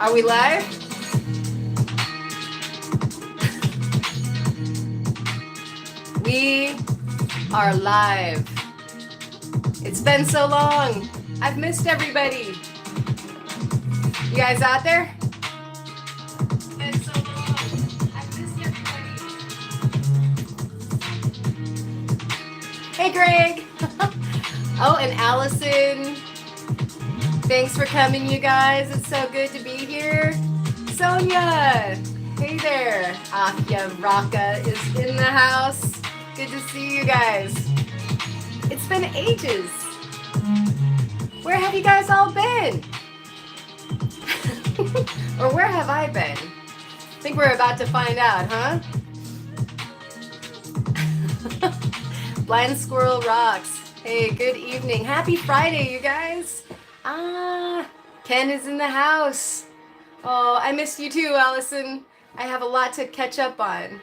Are we live? We are live. It's been so long. I've missed everybody. You guys out there? It's been so long. I've missed everybody. Hey, Greg. Oh, and Allison. Thanks for coming, you guys. It's so good to be here. Sonia. Hey there. Afya Raka is in the house. Good to see you guys. It's been ages. Where have you guys all been? Or where have I been? I think we're about to find out, huh? Blind Squirrel Rocks. Hey, good evening. Happy Friday, you guys. Ken is in the house. Oh, I missed you too, Allison. I have a lot to catch up on.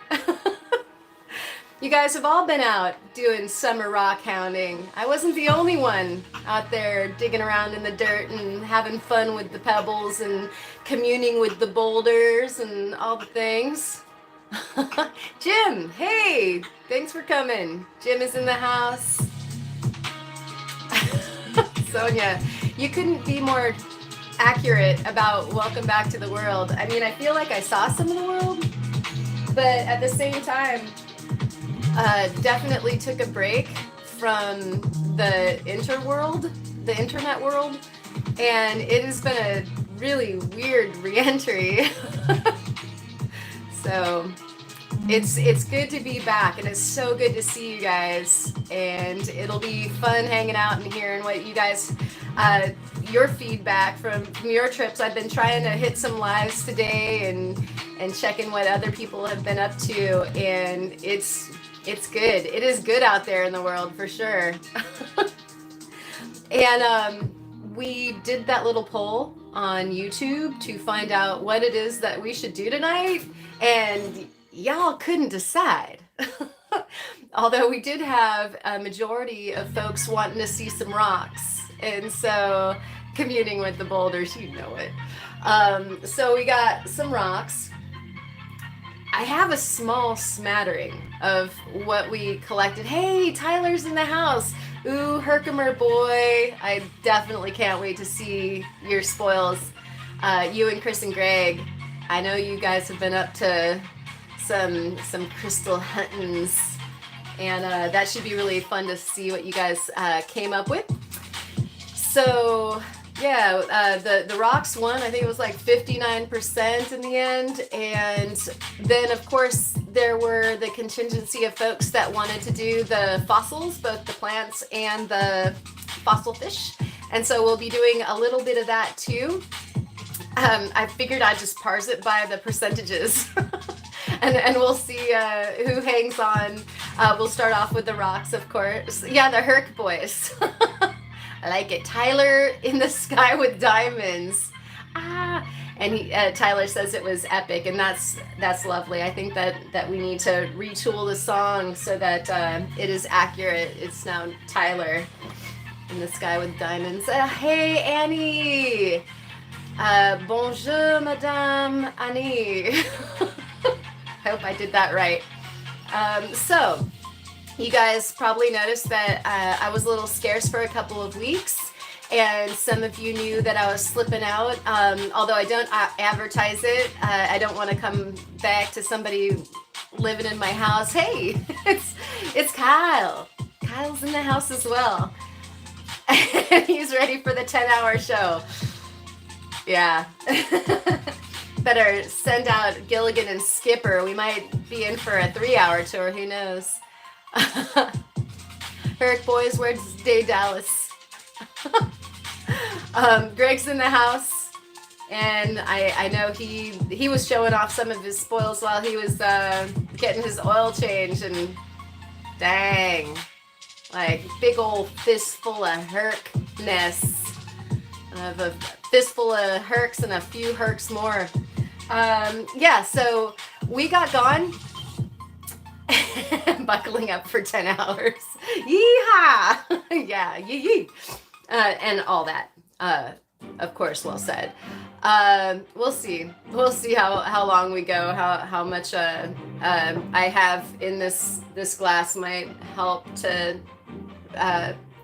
You guys have all been out doing summer rock hounding. I wasn't the only one out there digging around in the dirt and having fun with the pebbles and communing with the boulders and all the things. Jim, hey, thanks for coming. Jim is in the house. Sonia, you couldn't be more accurate about welcome back to the world. I mean, I feel like I saw some of the world, but at the same time, definitely took a break from the internet world, and it has been a really weird re-entry. So it's good to be back, and it's so good to see you guys, and it'll be fun hanging out and hearing what you guys your feedback from your trips. I've been trying to hit some lives today and checking what other people have been up to, and it's good. It is good out there in the world for sure. And we did that little poll on YouTube to find out what it is that we should do tonight, and y'all couldn't decide. Although we did have a majority of folks wanting to see some rocks, and so communing with the boulders, you know it. So we got some rocks. I have a small smattering of what we collected. Hey, Tyler's in the house. Ooh, Herkimer boy. I definitely can't wait to see your spoils. You and Chris and Greg, I know you guys have been up to some crystal huntings, and that should be really fun to see what you guys came up with. So yeah, the rocks won. I think it was like 59% in the end. And then, of course, there were the contingency of folks that wanted to do the fossils, both the plants and the fossil fish. And so we'll be doing a little bit of that too. I figured I'd just parse it by the percentages. And we'll see who hangs on. We'll start off with the rocks, of course. Yeah, the Herc boys. I like it. Tyler in the sky with diamonds. And Tyler says it was epic, and that's lovely. I think that we need to retool the song so that it is accurate. It's now Tyler in the sky with diamonds. Hey, Annie. Bonjour, Madame Annie. I hope I did that right. So, you guys probably noticed that I was a little scarce for a couple of weeks, and some of you knew that I was slipping out. Although I don't advertise it, I don't want to come back to somebody living in my house. Hey, it's Kyle. Kyle's in the house as well. He's ready for the 10-hour show. Yeah. Better send out Gilligan and Skipper. We might be in for a 3-hour tour. Who knows? Herc boys, where's Day Dallas? Greg's in the house, and I know he was showing off some of his spoils while he was getting his oil change, and dang, like big old fistful of Herc-ness. I have a fistful of Hercs and a few Hercs more. Yeah, so we got gone. Buckling up for 10 hours. Yeehaw! Yeah, yee. And all that. Of course, well said. We'll see. We'll see how long we go. How much I have in this glass might help to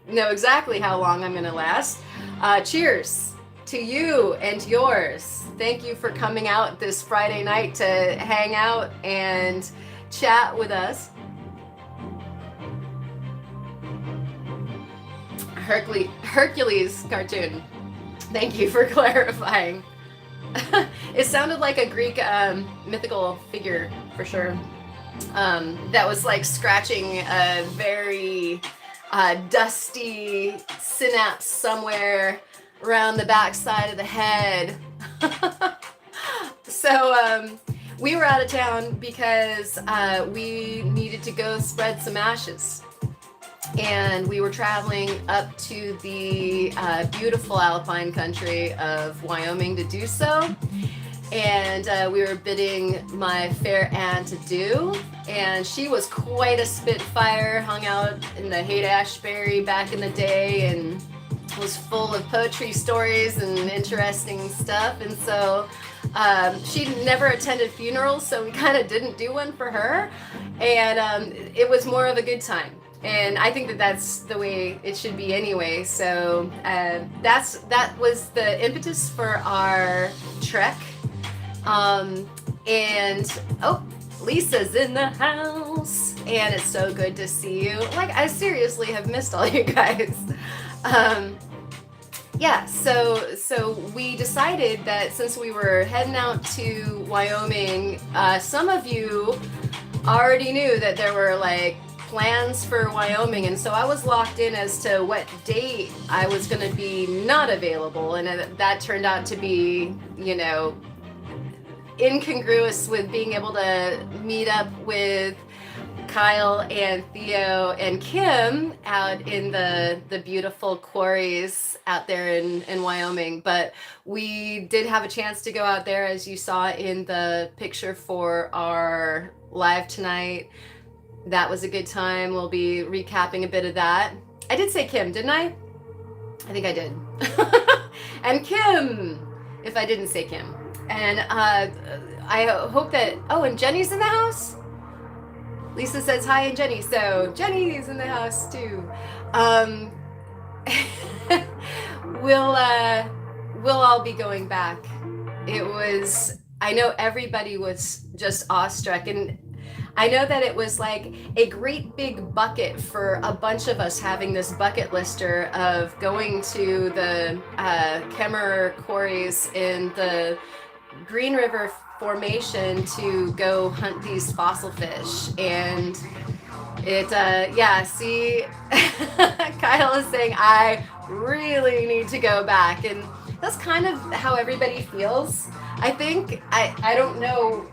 know exactly how long I'm going to last. Cheers to you and yours. Thank you for coming out this Friday night to hang out and chat with us. Hercules cartoon. Thank you for clarifying. It sounded like a Greek mythical figure for sure. That was like scratching a very dusty synapse somewhere around the backside of the head. So we were out of town because we needed to go spread some ashes. And we were traveling up to the beautiful alpine country of Wyoming to do so. And we were bidding my fair aunt adieu. And she was quite a spitfire, hung out in the Haight-Ashbury back in the day and was full of poetry stories and interesting stuff. And so she never attended funerals, so we kind of didn't do one for her. And it was more of a good time. And I think that that's the way it should be anyway. So that was the impetus for our trek. And oh, Lisa's in the house, and it's so good to see you. Like, I seriously have missed all you guys. Yeah, so we decided that since we were heading out to Wyoming, some of you already knew that there were like plans for Wyoming, and so I was locked in as to what date I was going to be not available, and that turned out to be, you know, incongruous with being able to meet up with Kyle and Theo and Kim out in the beautiful quarries out there in Wyoming. But we did have a chance to go out there, as you saw in the picture for our live tonight. That was a good time. We'll be recapping a bit of that. I did say Kim, didn't I? I think I did. And Kim, if I didn't say Kim. And I hope that, oh, and Jenny's in the house? Lisa says hi and Jenny, so Jenny's in the house too. We'll all be going back. It was, I know everybody was just awestruck, and I know that it was like a great big bucket for a bunch of us having this bucket lister of going to the Kemmerer quarries in the Green River Formation to go hunt these fossil fish. And it, yeah, see, Kyle is saying, I really need to go back. And that's kind of how everybody feels. I think, I don't know,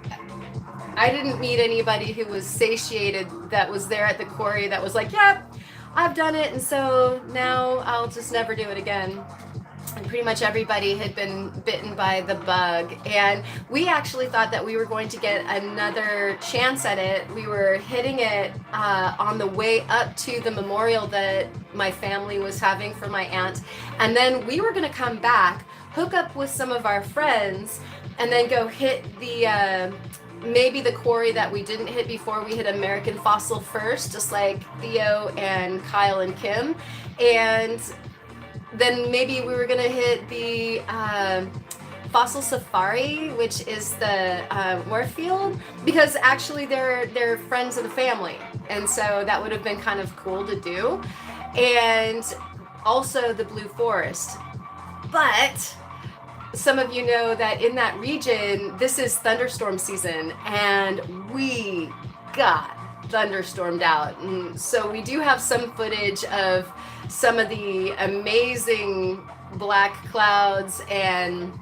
I didn't meet anybody who was satiated that was there at the quarry that was like, yep, I've done it, and so now I'll just never do it again. And pretty much everybody had been bitten by the bug. And we actually thought that we were going to get another chance at it. We were hitting it on the way up to the memorial that my family was having for my aunt. And then we were going to come back, hook up with some of our friends, and then go hit the maybe the quarry that we didn't hit before. We hit American Fossil first, just like Theo and Kyle and Kim. And then maybe we were going to hit the Fossil Safari, which is the Warfield, because actually they're friends of the family. And so that would have been kind of cool to do. And also the Blue Forest. But some of you know that in that region, this is thunderstorm season, and we got thunderstormed out. And so we do have some footage of some of the amazing black clouds, and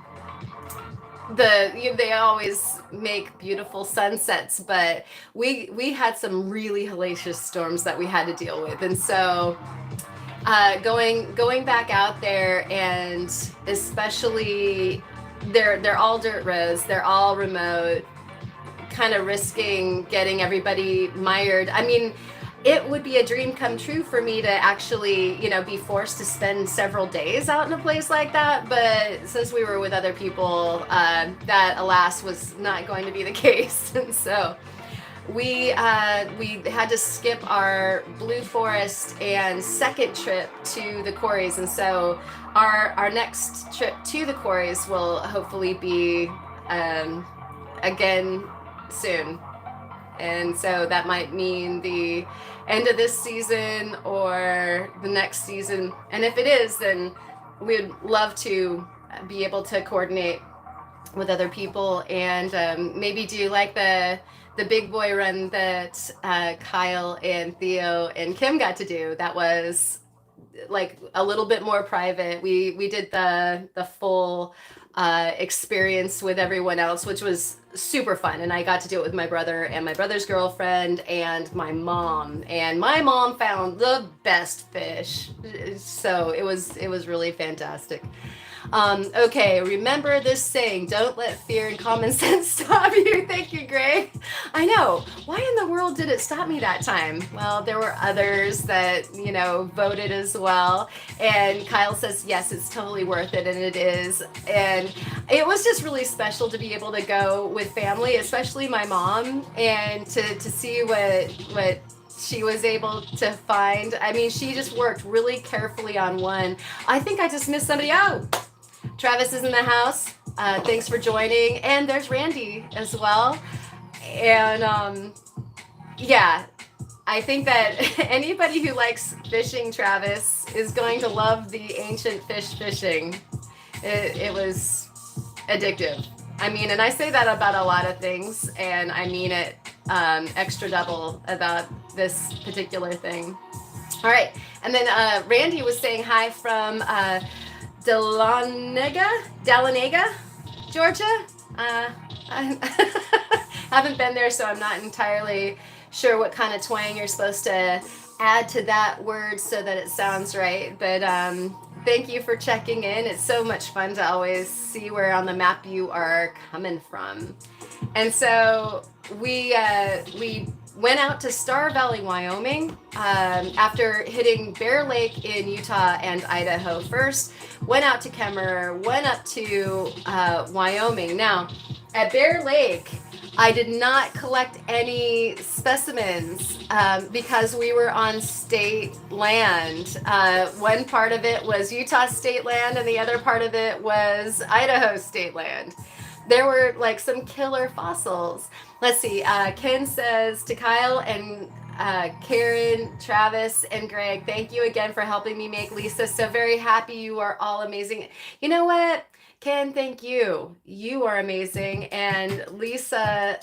they always make beautiful sunsets, but we had some really hellacious storms that we had to deal with. And so going back out there, and especially they're all dirt roads, they're all remote, kind of risking getting everybody mired. I mean, it would be a dream come true for me to actually, be forced to spend several days out in a place like that. But since we were with other people, that alas was not going to be the case. And so we had to skip our Blue Forest and second trip to the quarries, and so our next trip to the quarries will hopefully be again soon. And so that might mean the end of this season or the next season. And if it is, then we'd love to be able to coordinate with other people and maybe do like the big boy run that Kyle and Theo and Kim got to do. That was like a little bit more private. We did the full experience with everyone else, which was super fun. And I got to do it with my brother and my brother's girlfriend and my mom. And my mom found the best fish. So it was really fantastic. Okay, remember this saying, don't let fear and common sense stop you. Thank you, Greg. I know. Why in the world did it stop me that time? Well, there were others that, voted as well. And Kyle says, yes, it's totally worth it. And it is. And it was just really special to be able to go with family, especially my mom, and to see what she was able to find. I mean, she just worked really carefully on one. I think I just missed somebody out. Travis is in the house. Thanks for joining. And there's Randy as well. And yeah, I think that anybody who likes fishing, Travis, is going to love the ancient fish fishing. It was addictive. I mean, and I say that about a lot of things, and I mean it extra double about this particular thing. All right. And then Randy was saying hi from Dahlonega, Georgia. I haven't been there, so I'm not entirely sure what kind of twang you're supposed to add to that word so that it sounds right. But thank you for checking in. It's so much fun to always see where on the map you are coming from. And so we went out to Star Valley, Wyoming, after hitting Bear Lake in Utah and Idaho first, went out to Kemmerer, went up to Wyoming. Now, at Bear Lake, I did not collect any specimens because we were on state land. One part of it was Utah state land and the other part of it was Idaho state land. There were like some killer fossils. Let's see, Ken says to Kyle and Karen, Travis, and Greg, thank you again for helping me make Lisa so very happy. You are all amazing. You know what, Ken, thank you. You are amazing. And Lisa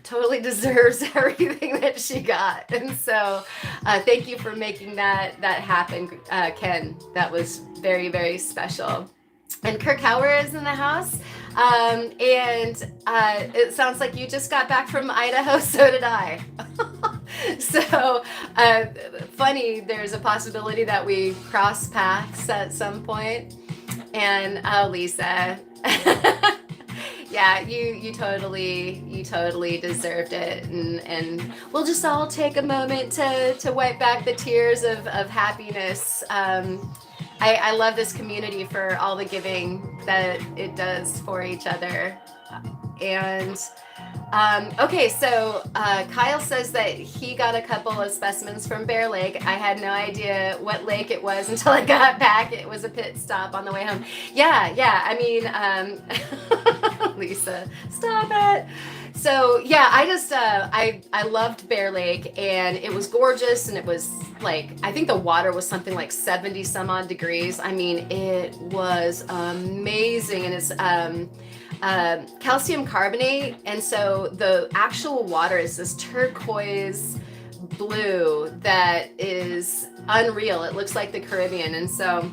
totally deserves everything that she got. And so thank you for making that happen, Ken. That was very, very special. And Kirk Hauer is in the house. And it sounds like you just got back from Idaho, so did I. So funny, there's a possibility that we cross paths at some point. And oh, Lisa, yeah, you totally deserved it. And we'll just all take a moment to wipe back the tears of happiness. I love this community for all the giving that it does for each other. And okay, so Kyle says that he got a couple of specimens from Bear Lake. I had no idea what lake it was until I got back. It was a pit stop on the way home. Yeah, I mean, Lisa, stop it. So yeah, I just I loved Bear Lake, and it was gorgeous, and it was like, I think the water was something like 70 some odd degrees. I mean, it was amazing. And it's calcium carbonate, and so the actual water is this turquoise blue that is unreal. It looks like the Caribbean, and so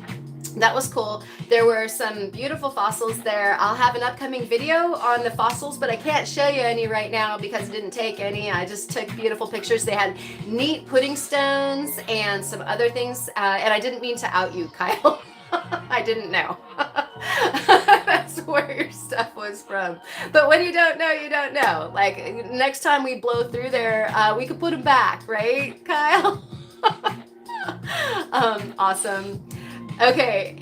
that was cool. There were some beautiful fossils there. I'll have an upcoming video on the fossils, but I can't show you any right now because I didn't take any. I just took beautiful pictures. They had neat pudding stones and some other things. And I didn't mean to out you, Kyle. I didn't know. that's where your stuff was from. But when you don't know, you don't know. Like next time we blow through there, we could put them back, right, Kyle? Awesome. Okay,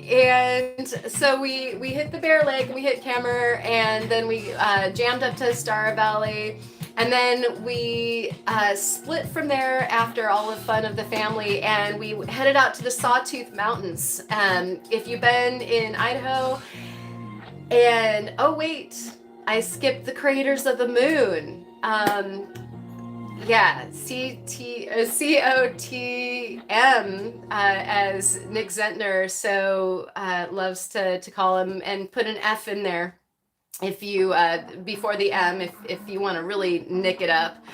and so we hit the Bear Lake, we hit Kemmerer, and then we jammed up to Star Valley, and then we split from there after all the fun of the family, and we headed out to the Sawtooth Mountains. If you've been in Idaho, and oh wait, I skipped the Craters of the Moon. Yeah, COTM, as Nick Zentner so loves to call him, and put an F in there if you before the M, if you want to really nick it up.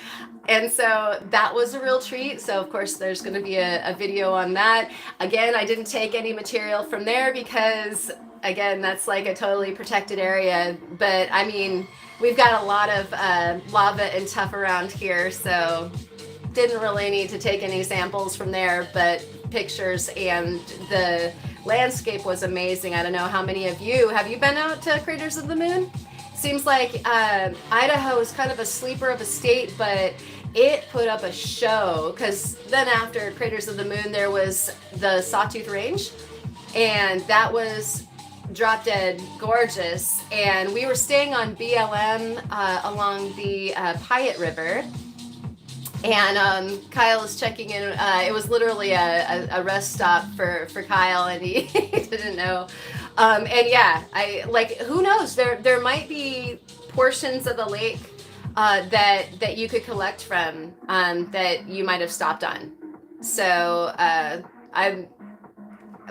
And so that was a real treat. So of course there's going to be a video on that. Again, I didn't take any material from there because again, that's like a totally protected area. But I mean, we've got a lot of lava and tuff around here, so didn't really need to take any samples from there, but pictures, and the landscape was amazing. I don't know how many of you, have you been out to Craters of the Moon? Seems like Idaho is kind of a sleeper of a state, but it put up a show, because then after Craters of the Moon, there was the Sawtooth Range, and that was drop dead gorgeous. And we were staying on BLM along the Piatt River, and Kyle is checking in. It was literally a rest stop for Kyle, and he didn't know. And yeah, I like, who knows, there might be portions of the lake that you could collect from that you might have stopped on. So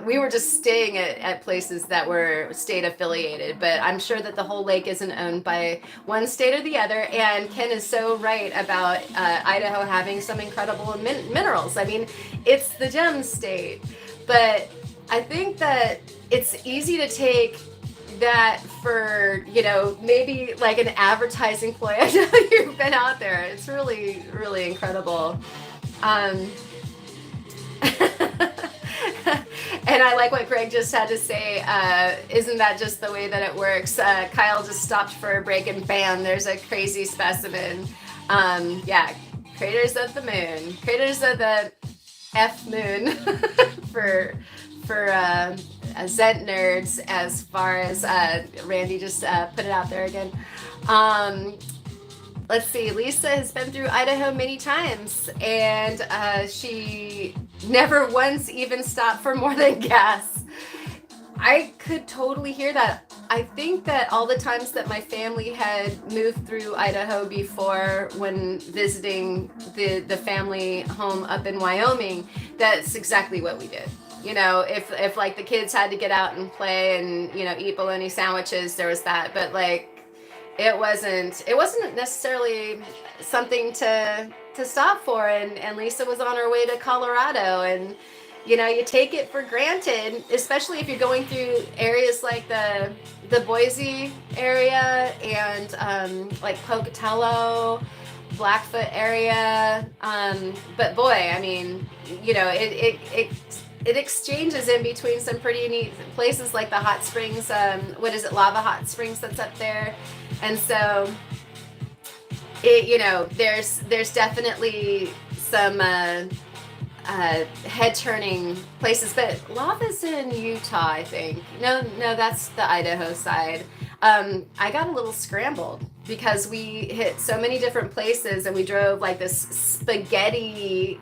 we were just staying at places that were state affiliated, but I'm sure that the whole lake isn't owned by one state or the other. And Ken is so right about Idaho having some incredible minerals. I mean, it's the gem state, but I think that it's easy to take that for, you know, maybe like an advertising ploy. I know you've been out there. It's really, really incredible. And I like what Greg just had to say. Isn't that just the way that it works? Kyle just stopped for a break, and bam, there's a crazy specimen. Yeah, Craters of the Moon. Craters of the F Moon for Zent nerds, as far as Randy just put it out there again. Let's see, Lisa has been through Idaho many times, and she never once even stopped for more than gas. I could totally hear that. I think that all the times that my family had moved through Idaho before, when visiting the family home up in Wyoming, that's exactly what we did. You know, if like the kids had to get out and play and, you know, eat bologna sandwiches, there was that. But like, it wasn't necessarily something to stop for. And Lisa was on her way to Colorado, and you know, you take it for granted, especially if you're going through areas like the Boise area and like Pocatello, Blackfoot area. But boy, I mean, you know, it exchanges in between some pretty neat places like the hot springs. What is it, Lava Hot Springs that's up there? And so it, you know, there's definitely some head turning places, but lava's in Utah, I think. No, that's the Idaho side. I got a little scrambled because we hit so many different places, and we drove like this spaghetti,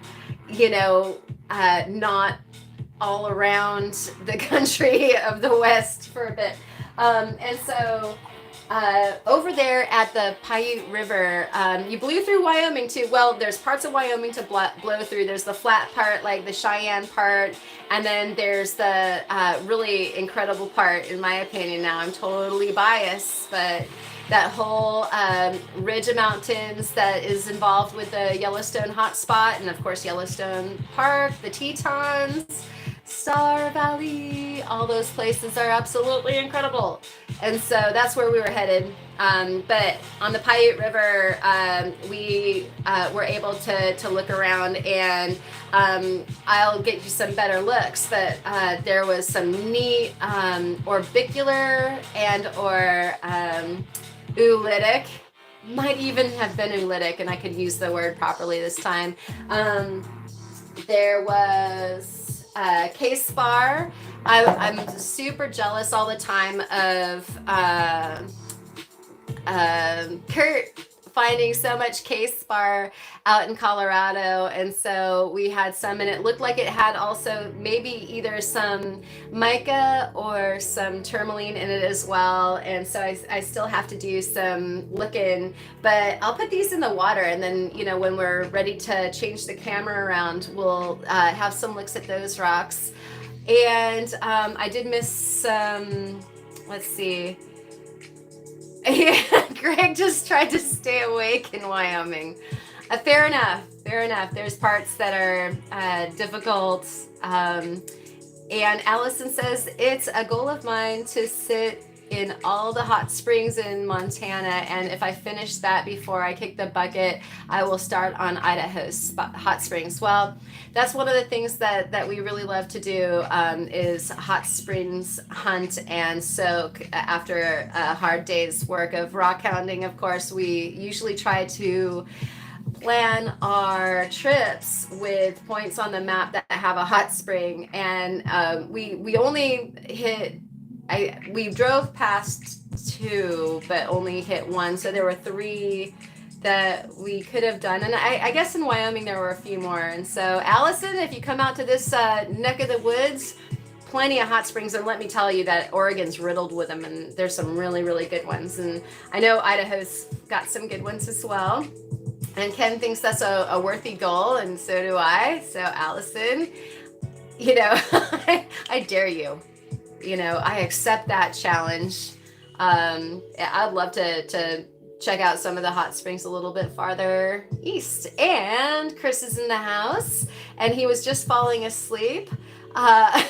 you know, not all around the country of the West for a bit. And so over there at the Piatt River, you blew through Wyoming too. Well, there's parts of Wyoming to blow through. There's the flat part, like the Cheyenne part, and then there's the really incredible part, in my opinion. Now I'm totally biased, but that whole ridge of mountains that is involved with the Yellowstone hotspot, and of course Yellowstone Park, the Tetons, Star Valley, all those places are absolutely incredible. And so that's where we were headed. But on the Paiute River, we were able to look around, and I'll get you some better looks. But there was some neat orbicular and or oolitic. Might even have been oolitic, and I could use the word properly this time. There was case spar. I'm super jealous all the time of Kurt finding so much case spar out in Colorado, and so we had some, and it looked like it had also maybe either some mica or some tourmaline in it as well. And so I still have to do some looking, but I'll put these in the water, and then when we're ready to change the camera around, we'll have some looks at those rocks. And I did miss some, let's see. Greg just tried to stay awake in Wyoming. Fair enough. There's parts that are difficult. And Allison says, it's a goal of mine to sit in all the hot springs in Montana, and if I finish that before I kick the bucket, I will start on Idaho's hot springs. Well, that's one of the things that we really love to do, is hot springs hunt and soak after a hard day's work of rock hounding. Of course, we usually try to plan our trips with points on the map that have a hot spring, and we only hit, we drove past 2 but only hit 1, so there were 3 that we could have done. And I guess in Wyoming there were a few more. And so Allison, if you come out to this neck of the woods, plenty of hot springs, and let me tell you that Oregon's riddled with them, and there's some really, really good ones. And I know Idaho's got some good ones as well. And Ken thinks that's a worthy goal, and so do I. So Allison, I dare you. I accept that challenge. I'd love to check out some of the hot springs a little bit farther east. And Chris is in the house, and he was just falling asleep. That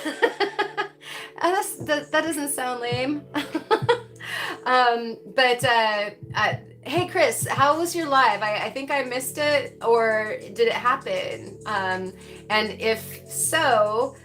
doesn't sound lame. Hey, Chris, how was your live? I think I missed it, or did it happen? And if so,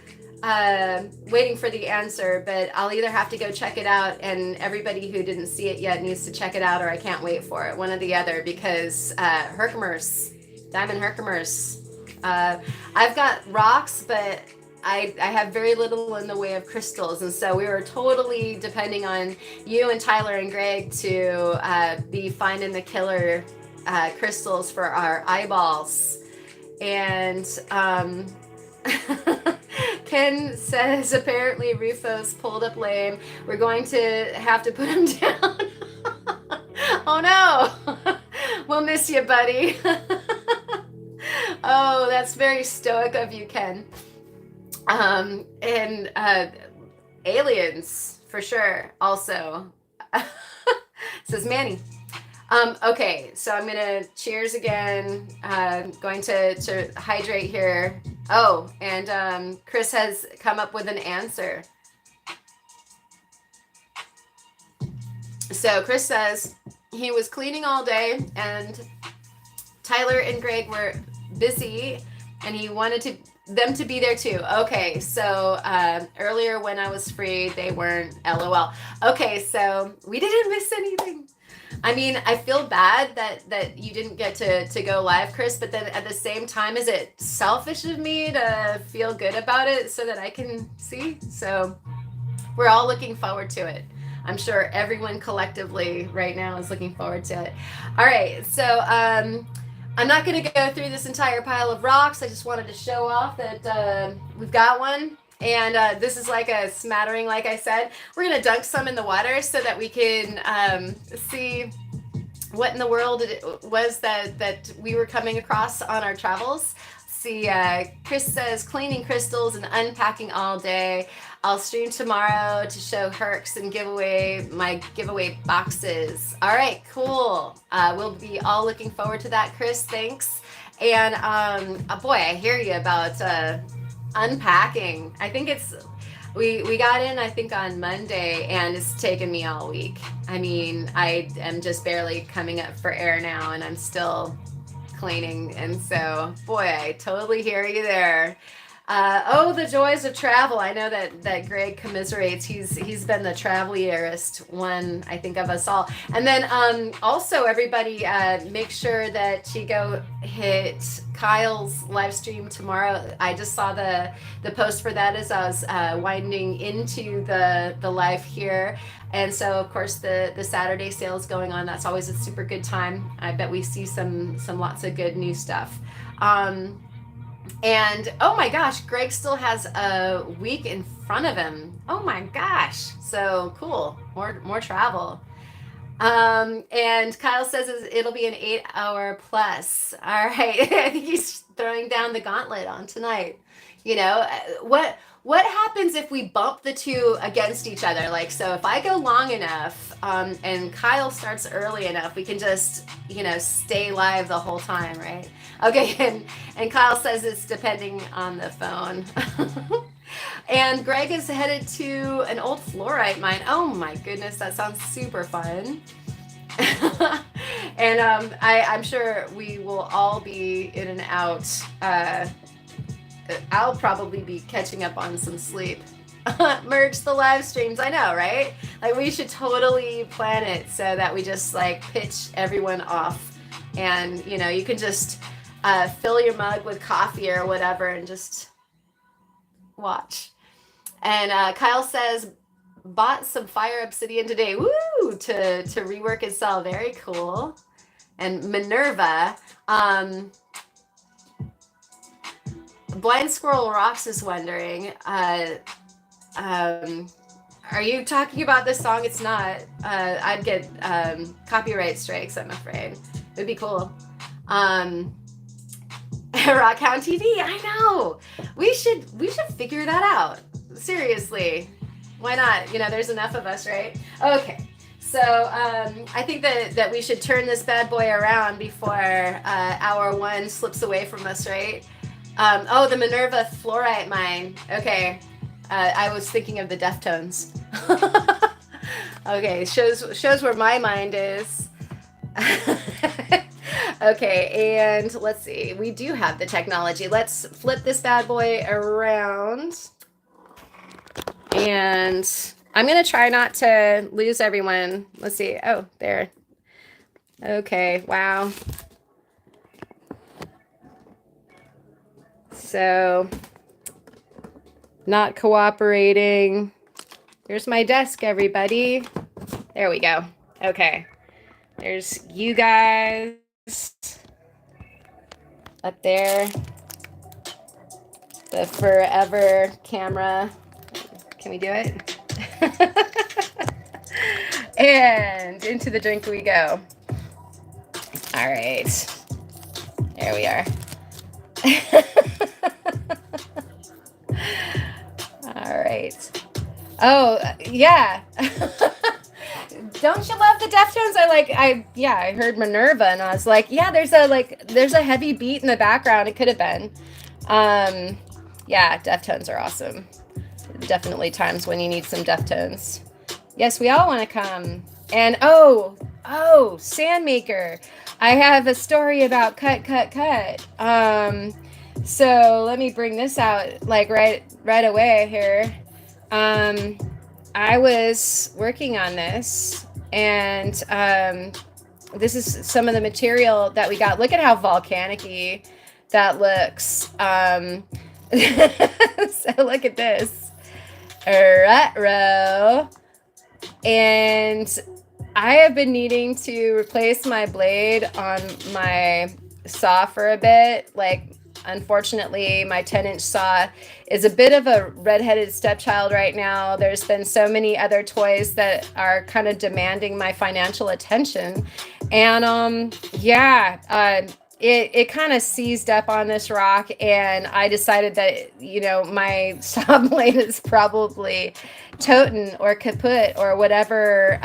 waiting for the answer, but I'll either have to go check it out, and everybody who didn't see it yet needs to check it out, or I can't wait for it, one or the other, because Herkimers, diamond Herkimers. I've got rocks, but I have very little in the way of crystals, and so we were totally depending on you and Tyler and Greg to be finding the killer crystals for our eyeballs. And Ken says apparently Rufo's pulled up lame. We're going to have to put him down. Oh no, we'll miss you, buddy. Oh, that's very stoic of you, Ken. And aliens for sure also. Says Manny. Okay, so I'm gonna cheers again. Going to hydrate here. Oh, and Chris has come up with an answer. So Chris says he was cleaning all day, and Tyler and Greg were busy, and he wanted them to be there too. Okay, so earlier when I was free, they weren't. LOL. Okay, so we didn't miss anything. I mean, I feel bad that you didn't get to go live, Chris, but then at the same time, is it selfish of me to feel good about it so that I can see? So we're all looking forward to it. I'm sure everyone collectively right now is looking forward to it. All right, so I'm not going to go through this entire pile of rocks. I just wanted to show off that we've got one. And this is like a smattering, like I said. We're going to dunk some in the water so that we can see what in the world it was that we were coming across on our travels. See, Chris says, cleaning crystals and unpacking all day. I'll stream tomorrow to show Hercs and give away my giveaway boxes. All right, cool. We'll be all looking forward to that, Chris. Thanks. And boy, I hear you about unpacking. I think We got in, I think, on Monday, and it's taken me all week. I mean, I am just barely coming up for air now, and I'm still cleaning. And so, boy, I totally hear you there. Oh, the joys of travel. I know that Greg commiserates. He's been the travelierist one, I think, of us all. And then also everybody, make sure that you go hit Kyle's live stream tomorrow. I just saw the post for that as I was winding into the live here. And so, of course, the Saturday sale is going on. That's always a super good time. I bet we see some lots of good new stuff. And oh my gosh, Greg still has a week in front of him. Oh my gosh, so cool. More travel. And Kyle says it'll be an 8 hour plus. All right, I think he's throwing down the gauntlet on tonight. You know, what happens if we bump the two against each other? Like, so if I go long enough, and Kyle starts early enough, we can just, stay live the whole time, right? Okay, and Kyle says it's depending on the phone. And Greg is headed to an old fluorite mine. Oh my goodness, that sounds super fun. And I'm sure we will all be in and out. I'll probably be catching up on some sleep. Merge the live streams, I know, right? Like, we should totally plan it so that we just like pitch everyone off, and you can just fill your mug with coffee or whatever and just watch. And Kyle says bought some fire obsidian today, woo, to rework and sell. Very cool. And Minerva, Blind Squirrel Rocks is wondering, are you talking about this song? It's not. I'd get copyright strikes, I'm afraid. It'd be cool. Rockhound TV, I know. We should figure that out. Seriously. Why not? There's enough of us, right? Okay. So I think that we should turn this bad boy around before hour one slips away from us, right? Oh, the Minerva fluorite mine. Okay. I was thinking of the Deftones. Okay, shows where my mind is. Okay, and let's see. We do have the technology. Let's flip this bad boy around. And I'm going to try not to lose everyone. Let's see. Oh, there. Okay, wow. So, not cooperating. Here's my desk, everybody. There we go. Okay. There's you guys up there. The forever camera. Can we do it? And into the drink we go. All right. There we are. All right. Oh, yeah. Don't you love the Deftones? I heard Minerva and I was like, yeah, there's a heavy beat in the background. It could have been. Yeah, Deftones are awesome. Definitely times when you need some Deftones. Yes, we all want to come. And oh, Sandmaker. I have a story about cut. So let me bring this out like right away here. I was working on this, and this is some of the material that we got. Look at how volcanic-y that looks. So look at this. Ruh-roh. And I have been needing to replace my blade on my saw for a bit. Like, unfortunately, my 10-inch saw is a bit of a redheaded stepchild right now. There's been so many other toys that are kind of demanding my financial attention. And it kind of seized up on this rock, and I decided that, my saw blade is probably toten or kaput or whatever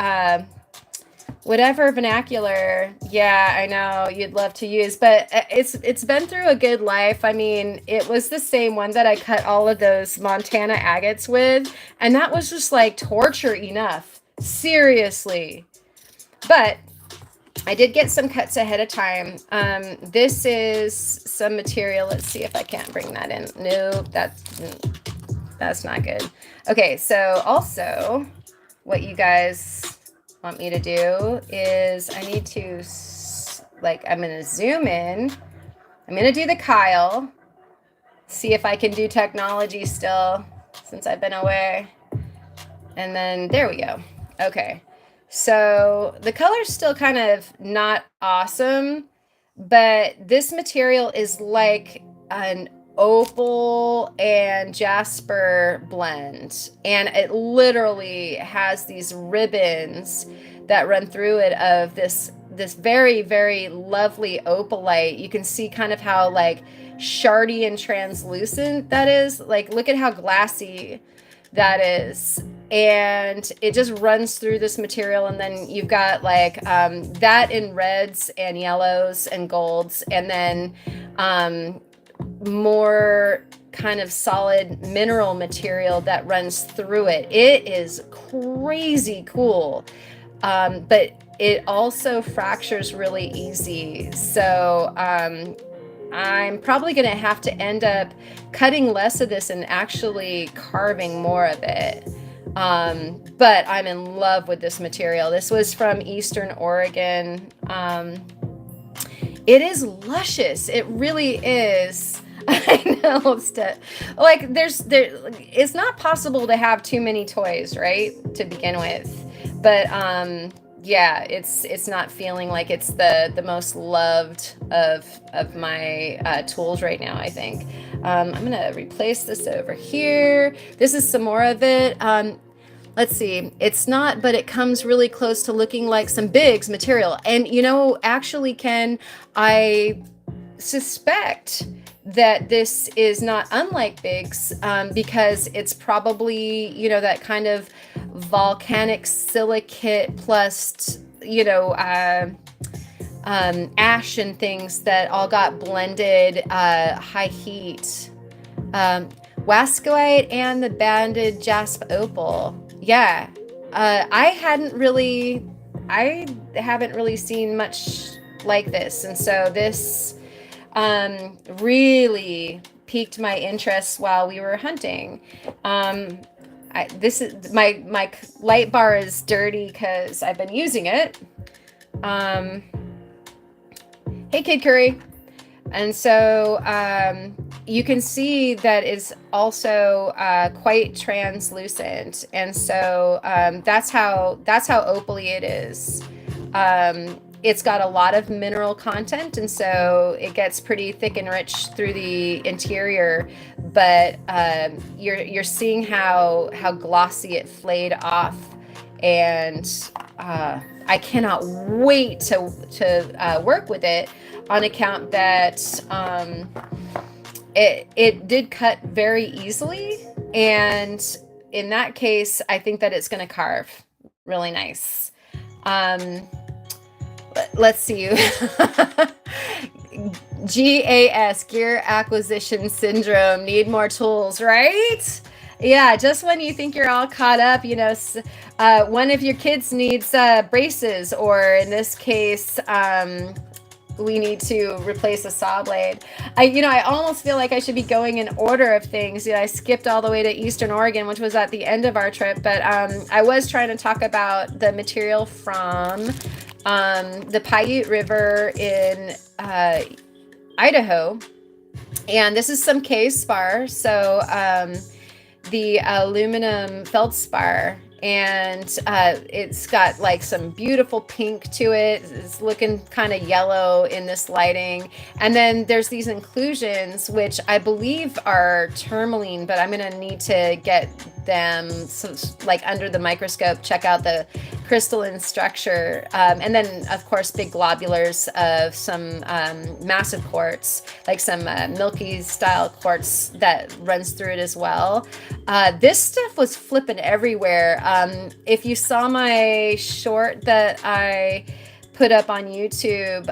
whatever vernacular, yeah, I know you'd love to use, but it's been through a good life. I mean, it was the same one that I cut all of those Montana agates with, and that was just like torture enough. Seriously. But I did get some cuts ahead of time. This is some material. Let's see if I can't bring that in. Nope, that's not good. Okay, so also what you guys want me to do is I need to, like, I'm going to zoom in. I'm going to do the Kyle. See if I can do technology still since I've been away. And then there we go. Okay. So the color's still kind of not awesome, but this material is like an opal and jasper blend, and it literally has these ribbons that run through it of this very, very lovely opalite. You can see kind of how like shardy and translucent that is. Like, look at how glassy that is, and it just runs through this material. And then you've got like that in reds and yellows and golds, and then more kind of solid mineral material that runs through it. It is crazy cool, but it also fractures really easy. So I'm probably going to have to end up cutting less of this and actually carving more of it. But I'm in love with this material. This was from Eastern Oregon. It is luscious. It really is. I know, like it's not possible to have too many toys, right? To begin with. But yeah, it's not feeling like it's the most loved of my tools right now, I think. I'm gonna replace this over here. This is some more of it. Let's see, it's not, but it comes really close to looking like some Biggs material. And you know, actually, Ken, I suspect that this is not unlike Biggs, because it's probably, you know, that kind of volcanic silicate plus, you know, ash and things that all got blended, high heat. Wascoite and the banded jasp opal. Yeah, I haven't really seen much like this, and so this really piqued my interest while we were hunting. This is my light bar is dirty because I've been using it. Hey, Kid Curry. And so you can see that it's also quite translucent, and so that's how opaly it is. It's got a lot of mineral content, and so it gets pretty thick and rich through the interior. But you're seeing how glossy it flayed off, and I cannot wait to work with it, on account that it did cut very easily, and in that case, I think that it's going to carve really nice. Let's see. GAS, gear acquisition syndrome. Need more tools, right? Yeah, just when you think you're all caught up, you know, one of your kids needs braces, or in this case, we need to replace a saw blade. I almost feel like I should be going in order of things. I skipped all the way to Eastern Oregon, which was at the end of our trip, but I was trying to talk about the material from the Paiute River in Idaho. And this is some cave spar. So the aluminum feldspar, and it's got like some beautiful pink to it. It's looking kind of yellow in this lighting. And then there's these inclusions, which I believe are tourmaline, but I'm gonna need to get them like under the microscope, check out the crystalline structure. And then, of course, big globulars of some massive quartz, like some milky style quartz that runs through it as well. This stuff was flipping everywhere. If you saw my short that I put up on YouTube,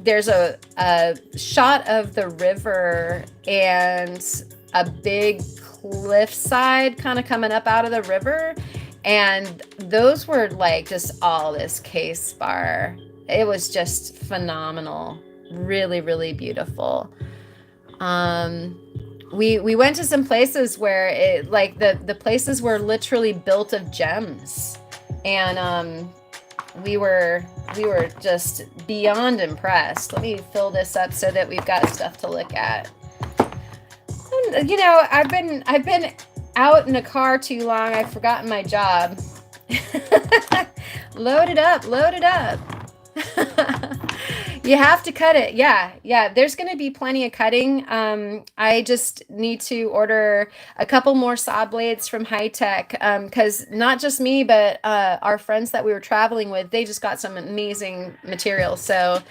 there's a shot of the river and a big cliffside kind of coming up out of the river. And those were like just all this case spar. It was just phenomenal. Really, really beautiful. We went to some places where it like the places were literally built of gems. And we were just beyond impressed. Let me fill this up so that we've got stuff to look at. And, you know, I've been out in a car too long. I've forgotten my job. Load it up. You have to cut it. Yeah. There's going to be plenty of cutting. I just need to order a couple more saw blades from High Tech, because not just me, but our friends that we were traveling with, they just got some amazing material. So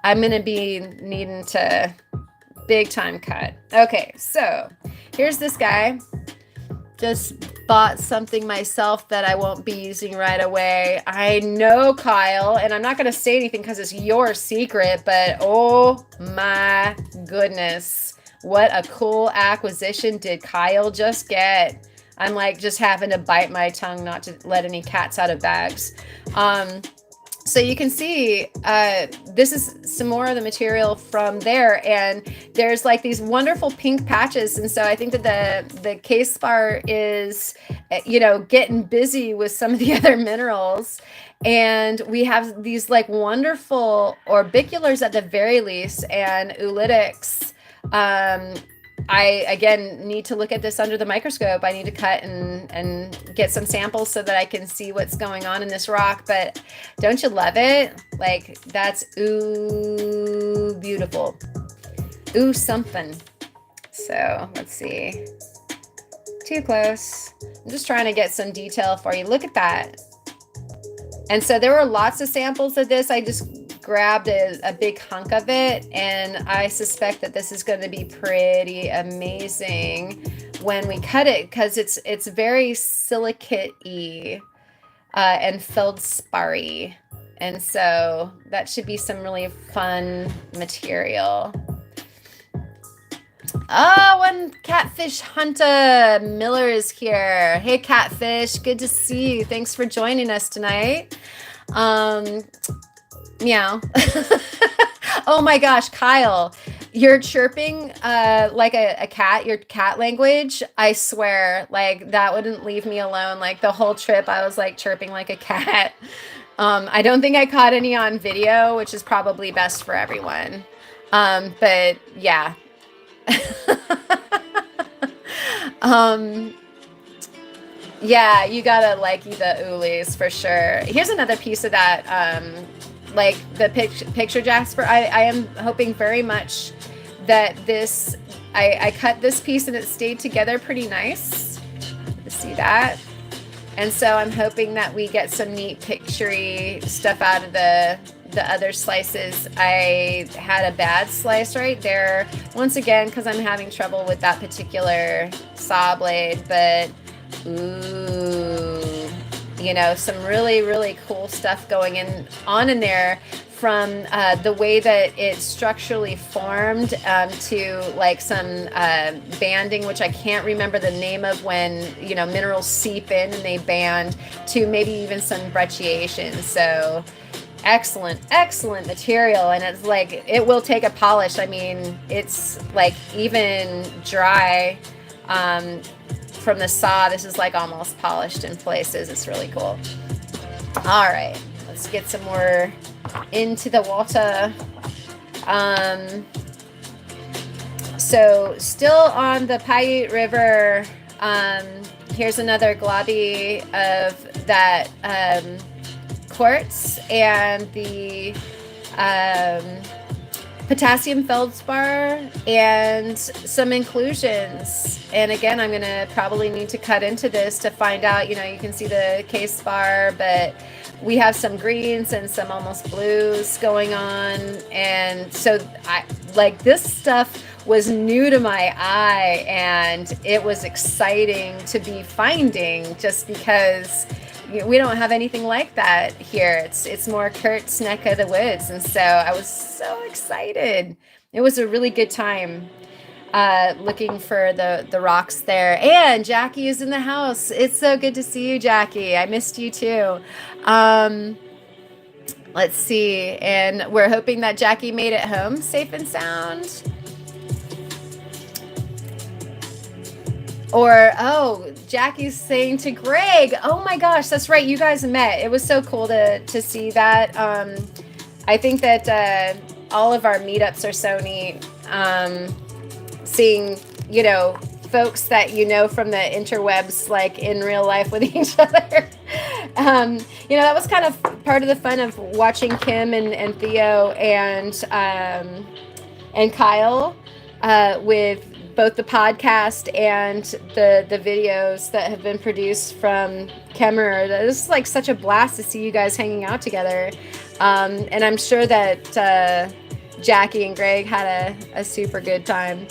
I'm going to be needing to big time cut. Okay, so here's this guy. Just bought something myself that I won't be using right away. I know, Kyle, and I'm not going to say anything because it's your secret, but oh my goodness, what a cool acquisition did Kyle just get. I'm like just having to bite my tongue not to let any cats out of bags. So you can see this is some more of the material from there, and there's like these wonderful pink patches. And so I think that the case spar is, you know, getting busy with some of the other minerals. And we have these like wonderful orbiculars at the very least, and oolitics. I, again, need to look at this under the microscope. I need to cut and get some samples so that I can see what's going on in this rock. But don't you love it? Like, that's ooh, beautiful. Ooh, something. So, let's see. Too close. I'm just trying to get some detail for you. Look at that. And so there were lots of samples of this. I just grabbed a big hunk of it, and I suspect that this is going to be pretty amazing when we cut it, because it's very silicate-y and feldspar-y, and so that should be some really fun material. One Catfish Hunter Miller is here. Hey, Catfish, good to see you. Thanks for joining us tonight. Meow. Oh my gosh, Kyle, you're chirping like a cat, your cat language. I swear, like that wouldn't leave me alone. Like the whole trip, I was like chirping like a cat. I don't think I caught any on video, which is probably best for everyone. But yeah. Yeah, you gotta like the oolies for sure. Here's another piece of that. Like the picture jasper, I am hoping very much that this, I cut this piece and it stayed together pretty nice. You see that? And so I'm hoping that we get some neat picture-y stuff out of the other slices. I had a bad slice right there, once again, because I'm having trouble with that particular saw blade, but ooh. You know, some really, really cool stuff going on in there, from the way that it's structurally formed to like some banding, which I can't remember the name of, when, you know, minerals seep in and they band, to maybe even some brecciation. So excellent material. And it's like, it will take a polish. I mean, it's like even dry, from the saw, this is like almost polished in places. It's really cool. All right, let's get some more into the water. So still on the Paiute River, here's another globby of that quartz, and the potassium feldspar, and some inclusions. And again, I'm going to probably need to cut into this to find out, you can see the case spar, but we have some greens and some almost blues going on. And so this stuff was new to my eye, and it was exciting to be finding, just because we don't have anything like that here. It's more Kurt's neck of the woods. And so I was so excited. It was a really good time looking for the rocks there. And Jackie is in the house. It's so good to see you, Jackie. I missed you too. Let's see. And we're hoping that Jackie made it home safe and sound. Or, Jackie's saying to Greg, oh my gosh, that's right, you guys met. It was so cool to see that. I think that all of our meetups are so neat. Seeing, folks that from the interwebs, like in real life with each other. That was kind of part of the fun of watching Kim and Theo and Kyle with both the podcast and the videos that have been produced from Kemmerer. This is like such a blast to see you guys hanging out together. And I'm sure that Jackie and Greg had a super good time.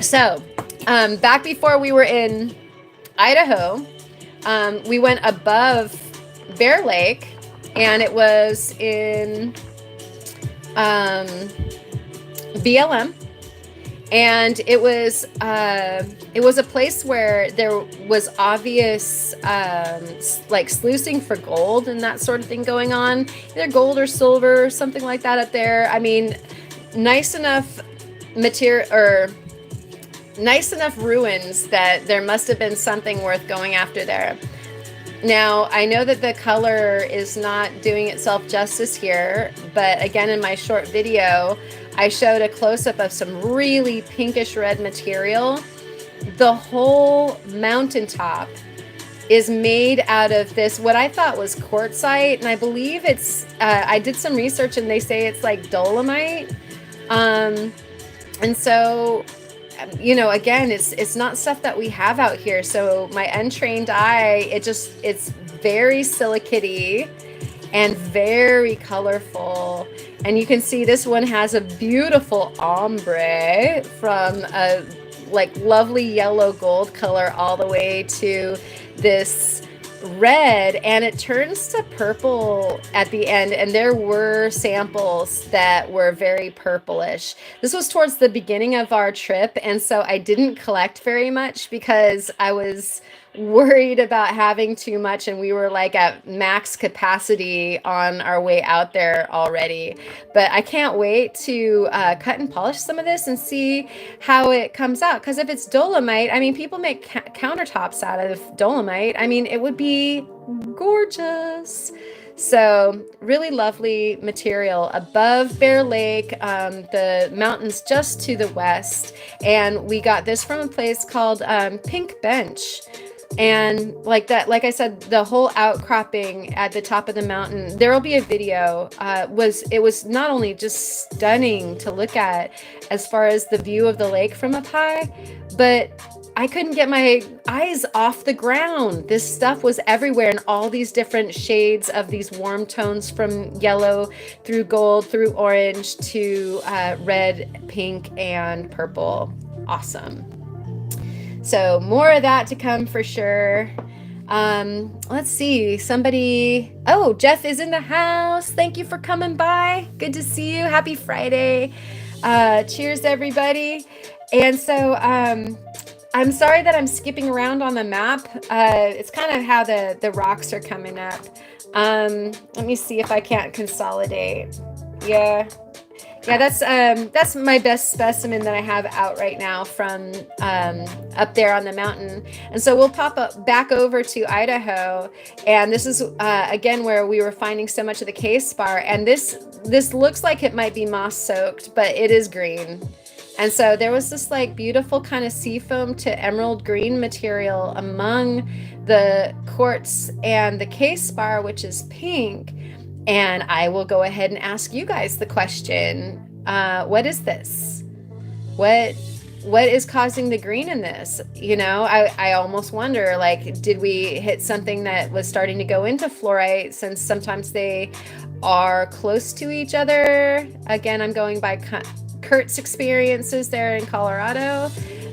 So back before we were in Idaho, we went above Bear Lake, and it was in BLM, and it was a place where there was obvious like sluicing for gold and that sort of thing going on, either gold or silver or something like that up there. I mean, nice enough material, or nice enough ruins that there must have been something worth going after there. Now, I know that the color is not doing itself justice here, but again, in my short video, I showed a close-up of some really pinkish red material. The whole mountaintop is made out of this, what I thought was quartzite, and I believe it's, I did some research and they say it's like dolomite. And so, again, it's not stuff that we have out here. So my untrained eye, it's very silicate-y and very colorful. And you can see this one has a beautiful ombre from a lovely yellow gold color all the way to this red, and it turns to purple at the end. And there were samples that were very purplish. This was towards the beginning of our trip, and so I didn't collect very much because I was worried about having too much, and we were like at max capacity on our way out there already. But I can't wait to cut and polish some of this and see how it comes out, because if it's dolomite, I mean, people make countertops out of dolomite. I mean, it would be gorgeous. So really lovely material above Bear Lake, the mountains just to the west. And we got this from a place called Pink Bench. And like I said, the whole outcropping at the top of the mountain, there will be a video, it was not only just stunning to look at as far as the view of the lake from up high, but I couldn't get my eyes off the ground. This stuff was everywhere in all these different shades of these warm tones, from yellow through gold through orange to red, pink, and purple. Awesome. So more of that to come for sure. Let's see, Jeff is in the house. Thank you for coming by. Good to see you. Happy Friday. Cheers, everybody. And so I'm sorry that I'm skipping around on the map. It's kind of how the rocks are coming up. Let me see if I can't consolidate. Yeah, that's my best specimen that I have out right now from up there on the mountain. And so we'll pop up back over to Idaho, and this is again where we were finding so much of the case spar. And this looks like it might be moss soaked, but it is green. And so there was this like beautiful kind of seafoam to emerald green material among the quartz and the case spar, which is pink. And I will go ahead and ask you guys the question. What is this? What what is causing the green in this? I almost wonder, like, did we hit something that was starting to go into fluorite, since sometimes they are close to each other. Again, I'm going by Kurt's experiences there in Colorado,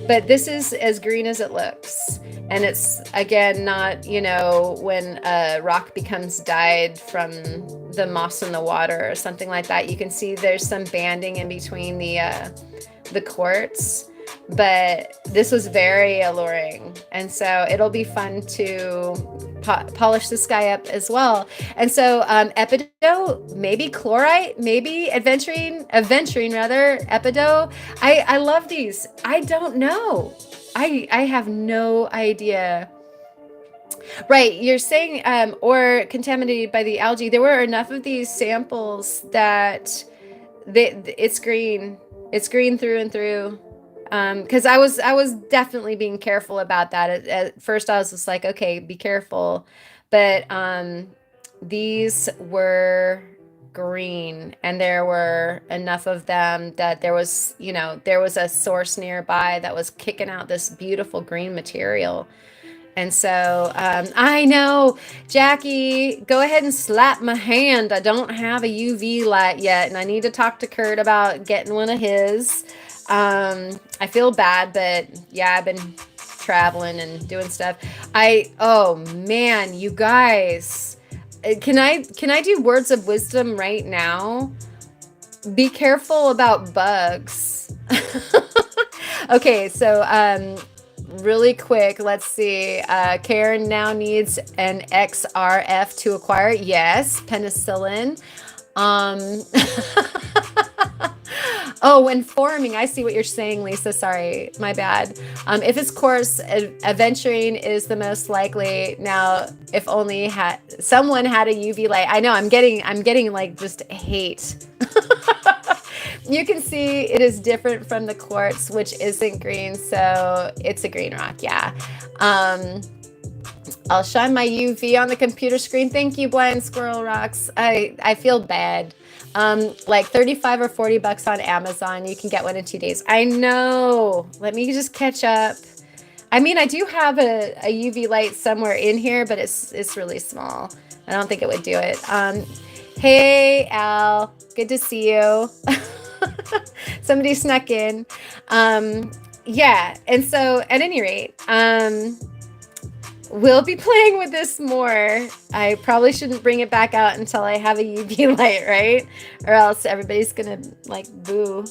but this is as green as it looks. And it's, again, not, when a rock becomes dyed from the moss in the water or something like that. You can see there's some banding in between the quartz, but this was very alluring, and so it'll be fun to polish this guy up as well. And so epido, maybe chlorite, maybe aventurine rather, epido. I love these. I don't know. I have no idea. Right, you're saying or contaminated by the algae. There were enough of these samples that it's green. It's green through and through. Because I was definitely being careful about that. At first, I was just like, okay, be careful. But these were green, and there were enough of them that there was a source nearby that was kicking out this beautiful green material. And so I know, Jackie, go ahead and slap my hand. I don't have a UV light yet, and I need to talk to Kurt about getting one of his. I feel bad, but yeah, I've been traveling and doing stuff. Oh man, you guys, can I do words of wisdom right now? Be careful about bugs. Okay, so really quick, let's see. Karen now needs an XRF to acquire. Yes, penicillin. Um, oh, when forming, I see what you're saying, Lisa. Sorry, my bad. If it's coarse, aventurine is the most likely. Now, if only someone had a UV light. I know I'm getting like just hate. You can see it is different from the quartz, which isn't green, so it's a green rock. Yeah. I'll shine my UV on the computer screen. Thank you, Blind Squirrel Rocks. I feel bad. Like 35 or 40 bucks on Amazon. You can get one in 2 days. I know. Let me just catch up. I mean, I do have a UV light somewhere in here, but it's really small. I don't think it would do it. Hey, Al. Good to see you. Somebody snuck in. Yeah. And so at any rate, we'll be playing with this more. I probably shouldn't bring it back out until I have a UV light, right? Or else everybody's gonna like boo.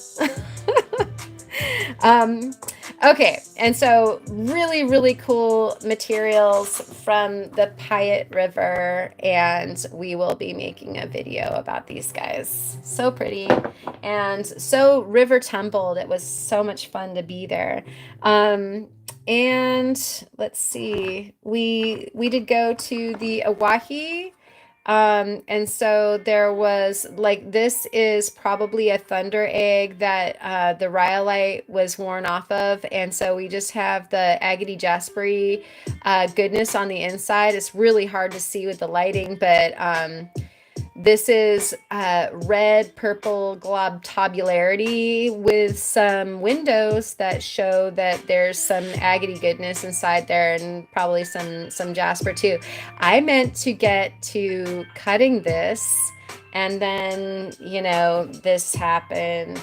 Okay, and so really, really cool materials from the Piatt River, and we will be making a video about these guys. So pretty and so river tumbled. It was so much fun to be there. And let's see, we did go to the Oahe. And so there was like, this is probably a thunder egg that the rhyolite was worn off of. And so we just have the agate jaspery goodness on the inside. It's really hard to see with the lighting, but this is red purple globtularity with some windows that show that there's some agate goodness inside there, and probably some jasper too. I meant to get to cutting this, and then this happened,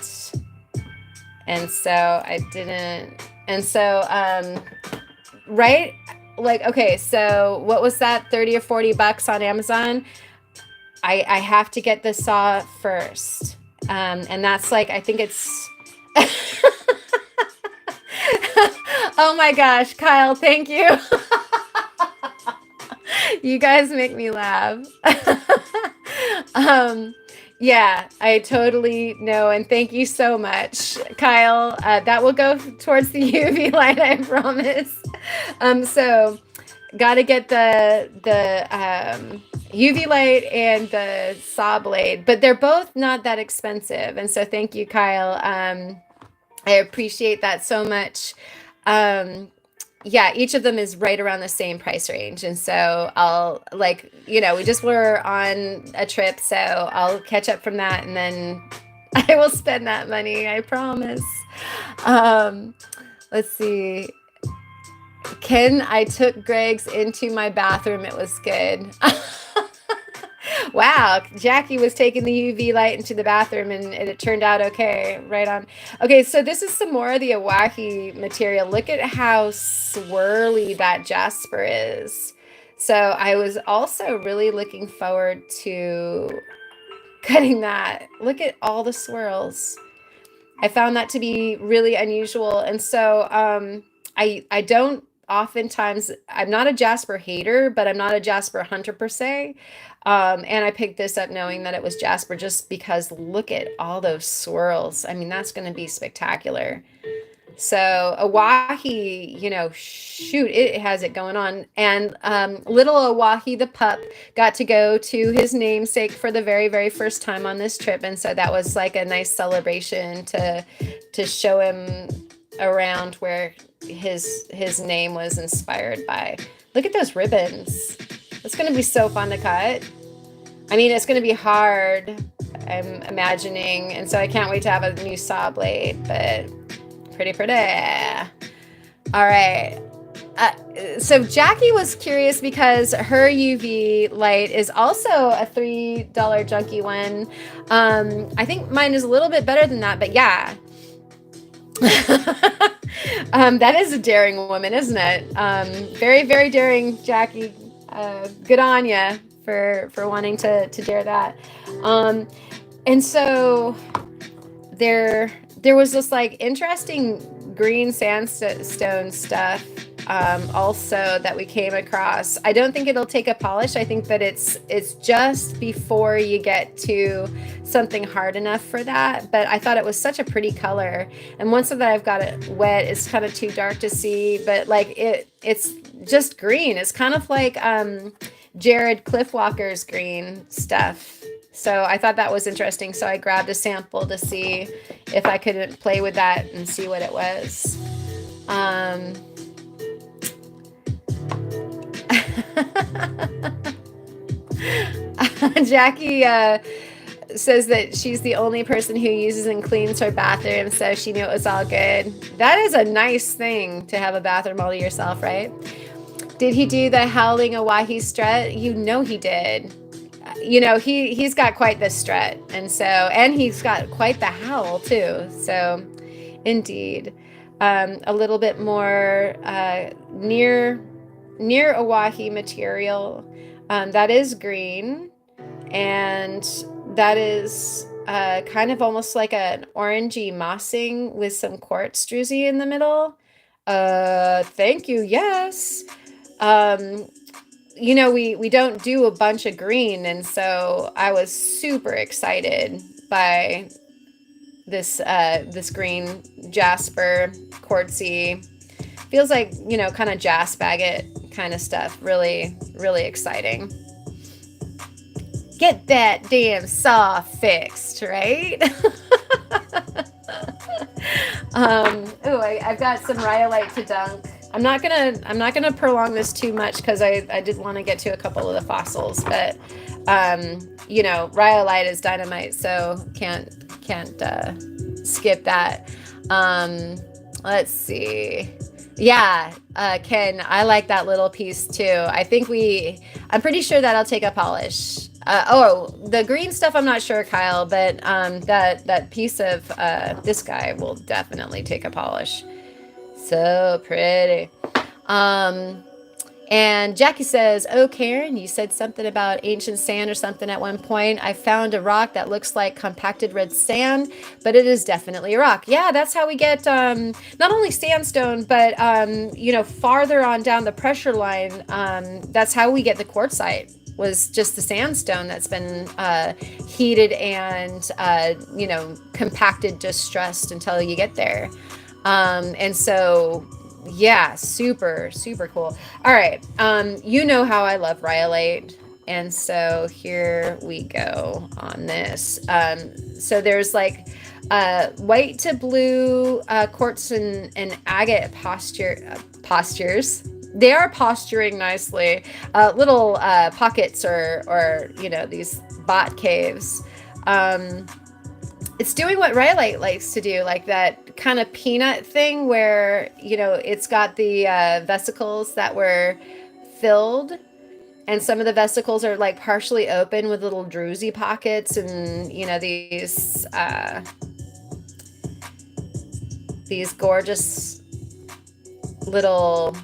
and so I didn't. And so right, like, okay, so what was that, 30 or 40 bucks on Amazon? I have to get the saw first. And that's like, I think it's... Oh my gosh, Kyle, thank you. You guys make me laugh. Yeah, I totally know. And thank you so much, Kyle. That will go towards the UV light, I promise. So got to get the UV light and the saw blade, but they're both not that expensive. And so thank you, Kyle. I appreciate that so much. yeah, each of them is right around the same price range. And so I'll like, we just were on a trip, so I'll catch up from that and then I will spend that money, I promise. Um, let's see. Ken, I took Greg's into my bathroom. It was good. Wow, Jackie was taking the UV light into the bathroom and it turned out okay. Right on. Okay, so this is some more of the Oahe material. Look at how swirly that jasper is. So I was also really looking forward to cutting that. Look at all the swirls. I found that to be really unusual. And so I don't oftentimes, I'm not a Jasper hater, but I'm not a Jasper hunter per se. And I picked this up knowing that it was Jasper just because look at all those swirls. I mean, that's going to be spectacular. So Oahe, shoot, it has it going on. And little Oahe the pup got to go to his namesake for the very, very first time on this trip. And so that was like a nice celebration to show him around where his name was inspired by. Look at those ribbons. It's going to be so fun to cut. I mean, it's going to be hard, I'm imagining. And so I can't wait to have a new saw blade, but pretty. All right. So Jackie was curious because her UV light is also a $3 junkie one. I think mine is a little bit better than that, but yeah. That is a daring woman, isn't it? Very, very daring, Jackie. Good on you for wanting to dare that. And so there was this like interesting green sandstone stuff also that we came across. I don't think it'll take a polish. I think that it's just before you get to something hard enough for that. But I thought it was such a pretty color. And once that I've got it wet, it's kind of too dark to see. But like it's just green. It's kind of like Jared Cliffwalker's green stuff. So I thought that was interesting. So I grabbed a sample to see if I could play with that and see what it was. Jackie says that she's the only person who uses and cleans her bathroom, so she knew it was all good. That is a nice thing to have a bathroom all to yourself, right? Did he do the howling Oahe strut? You know he did. He's got quite the strut, and he's got quite the howl too. So, indeed, a little bit more near Oahe material. That is green, and that is kind of almost like an orangey mossing with some quartz druzy in the middle. Thank you. Yes. We don't do a bunch of green, and so I was super excited by this green jasper quartzy. Feels like kind of jasp agate kind of stuff. Really, really exciting. Get that damn saw fixed, right? I've got some rhyolite to dunk. I'm not gonna prolong this too much because I did want to get to a couple of the fossils, but rhyolite is dynamite, so can't skip that. Let's see. Yeah, Ken, I like that little piece too. I'm pretty sure that'll take a polish. The green stuff, I'm not sure, Kyle, but that piece of this guy will definitely take a polish. So pretty. And Jackie says, "Oh, Karen, you said something about ancient sand or something at one point. I found a rock that looks like compacted red sand, but it is definitely a rock." Yeah, that's how we get not only sandstone, but farther on down the pressure line. That's how we get the quartzite. Was just the sandstone that's been heated and compacted, distressed until you get there. And so, yeah, super, super cool. All right. You know how I love rhyolite. And so here we go on this. So there's like White to blue quartz and agate postures. They are posturing nicely. Little pockets or these bot caves. Um, it's doing what rhyolite likes to do, like that kind of peanut thing where it's got the vesicles that were filled, and some of the vesicles are like partially open with little druzy pockets, and these gorgeous little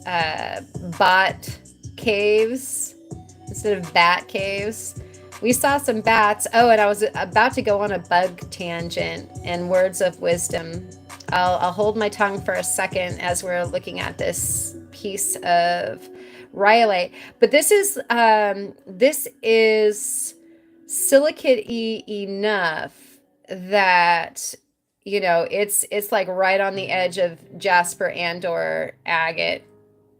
uh, bot caves instead of bat caves. We saw some bats. Oh, and I was about to go on a bug tangent and words of wisdom. I'll hold my tongue for a second as we're looking at this piece of rhyolite. But this is silicate-y enough that it's like right on the edge of jasper and or agate.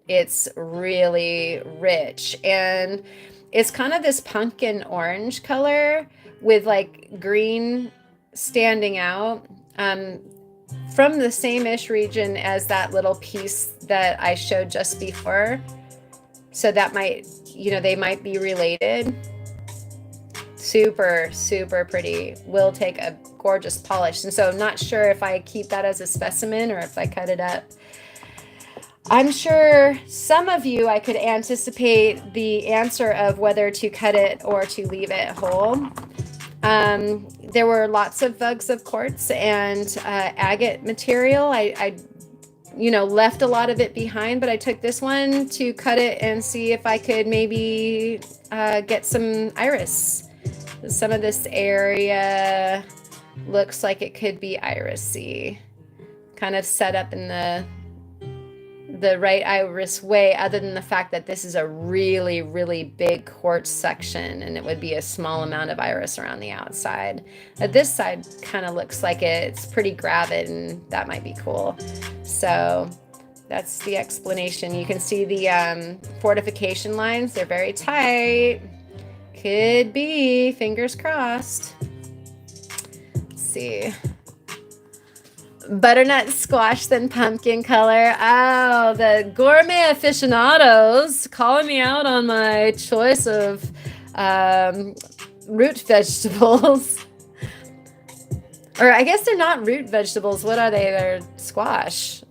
It's really rich, and it's kind of this pumpkin orange color with like green standing out, from the same-ish region as that little piece that I showed just before. So that they might be related. Super, super pretty. Will take a gorgeous polish. And so I'm not sure if I keep that as a specimen or if I cut it up. I'm sure some of you, I could anticipate the answer of whether to cut it or to leave it whole. There were lots of vugs of quartz and agate material. I left a lot of it behind, but I took this one to cut it and see if I could maybe get some iris. Some of this area looks like it could be irisy, kind of set up in the right iris way, other than the fact that this is a really, really big quartz section and it would be a small amount of iris around the outside. This side kind of looks like it's pretty gravid, and that might be cool. So that's the explanation. You can see the fortification lines. They're very tight. Could be, fingers crossed. Let's see. Butternut squash than pumpkin color. Oh, the gourmet aficionados calling me out on my choice of root vegetables. Or I guess they're not root vegetables. What are they? They're squash.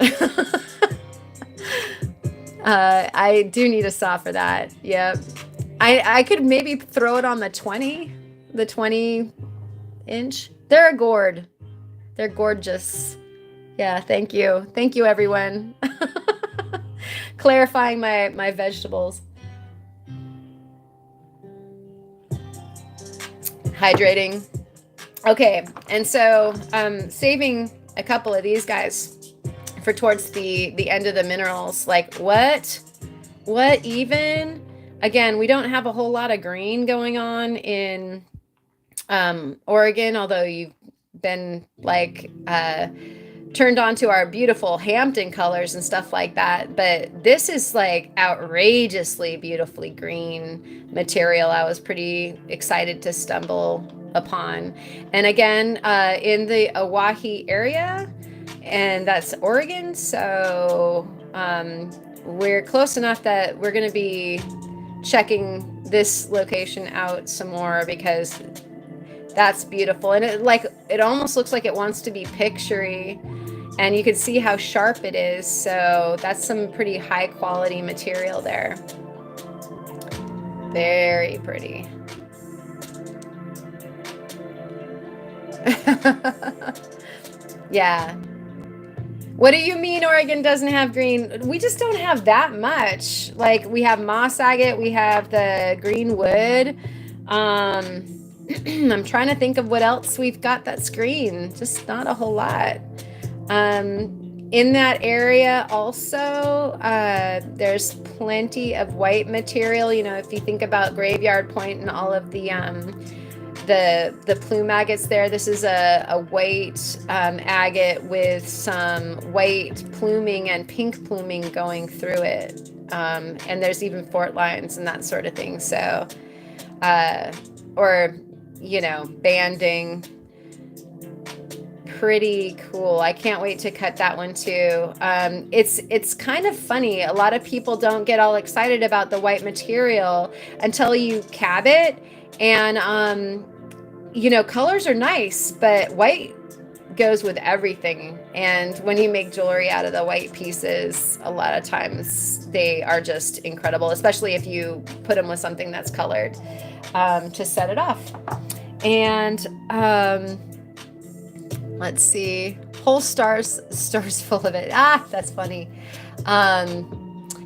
I do need a saw for that. Yep. I could maybe throw it on the 20 inch. They're a gourd. They're gorgeous. Yeah, thank you. Thank you, everyone. Clarifying my vegetables. Hydrating. Okay, and so saving a couple of these guys for towards the end of the minerals. Like what even? Again, we don't have a whole lot of green going on in Oregon, although you've been like turned on to our beautiful Hampton colors and stuff like that. But this is like outrageously beautifully green material. I was pretty excited to stumble upon. And again, in the Oahe area, and that's Oregon. So we're close enough that we're going to be checking this location out some more, because that's beautiful. And it almost looks like it wants to be picture-y, and you can see how sharp it is. So that's some pretty high quality material there. Very pretty. Yeah. What do you mean Oregon doesn't have green? We just don't have that much. Like, we have moss agate, we have the green wood. I'm trying to think of what else we've got that's green. Just not a whole lot. In that area also, there's plenty of white material. If you think about Graveyard Point and all of the plume agates there, this is a white agate with some white pluming and pink pluming going through it. And there's even fort lines and that sort of thing. So, banding. pretty cool. I can't wait to cut that one too. It's kind of funny. A lot of people don't get all excited about the white material until you cab it. And colors are nice, but white goes with everything. And when you make jewelry out of the white pieces, a lot of times they are just incredible, especially if you put them with something that's colored to set it off. And let's see, whole stars full of it. That's funny.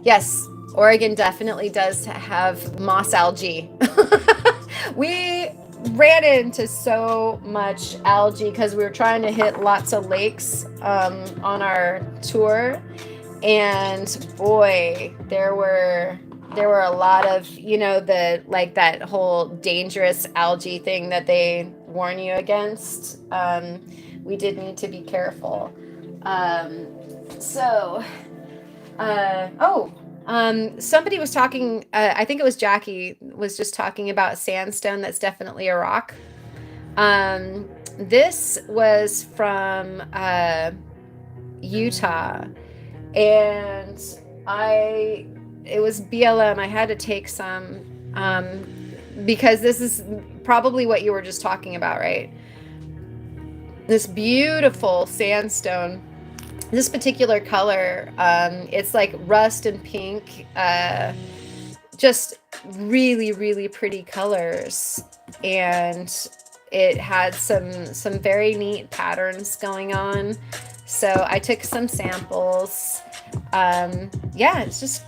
Yes, Oregon definitely does have moss algae. We ran into so much algae because we were trying to hit lots of lakes on our tour, and boy, there were a lot of that whole dangerous algae thing that they warn you against. We did need to be careful. Somebody was talking, I think it was Jackie, was just talking about sandstone. That's definitely a rock. This was from Utah, and it was BLM. I had to take some because this is probably what you were just talking about, right? This beautiful sandstone. This particular color, it's like rust and pink, just really, really pretty colors. And it had some very neat patterns going on. So I took some samples. It's just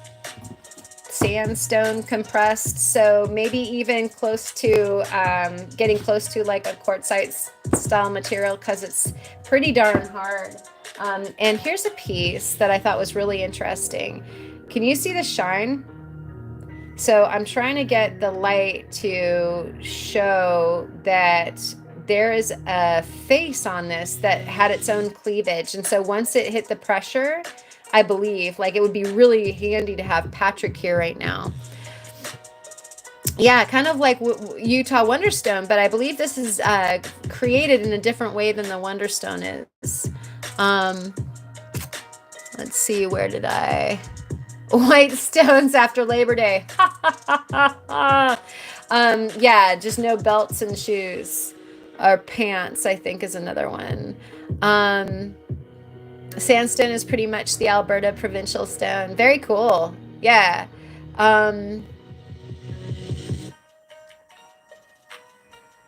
sandstone compressed. So maybe even close to, getting close to like a quartzite style material, because it's pretty darn hard. And here's a piece that I thought was really interesting. Can you see the shine? So I'm trying to get the light to show that there is a face on this that had its own cleavage. And so once it hit the pressure, I believe, like, it would be really handy to have Patrick here right now. Yeah, kind of like Utah Wonderstone, but I believe this is created in a different way than the Wonderstone is. Let's see, where did white stones after Labor Day. Yeah, just no belts and shoes or pants, I think, is another one. Sandstone is pretty much the Alberta provincial stone. Very cool. Yeah.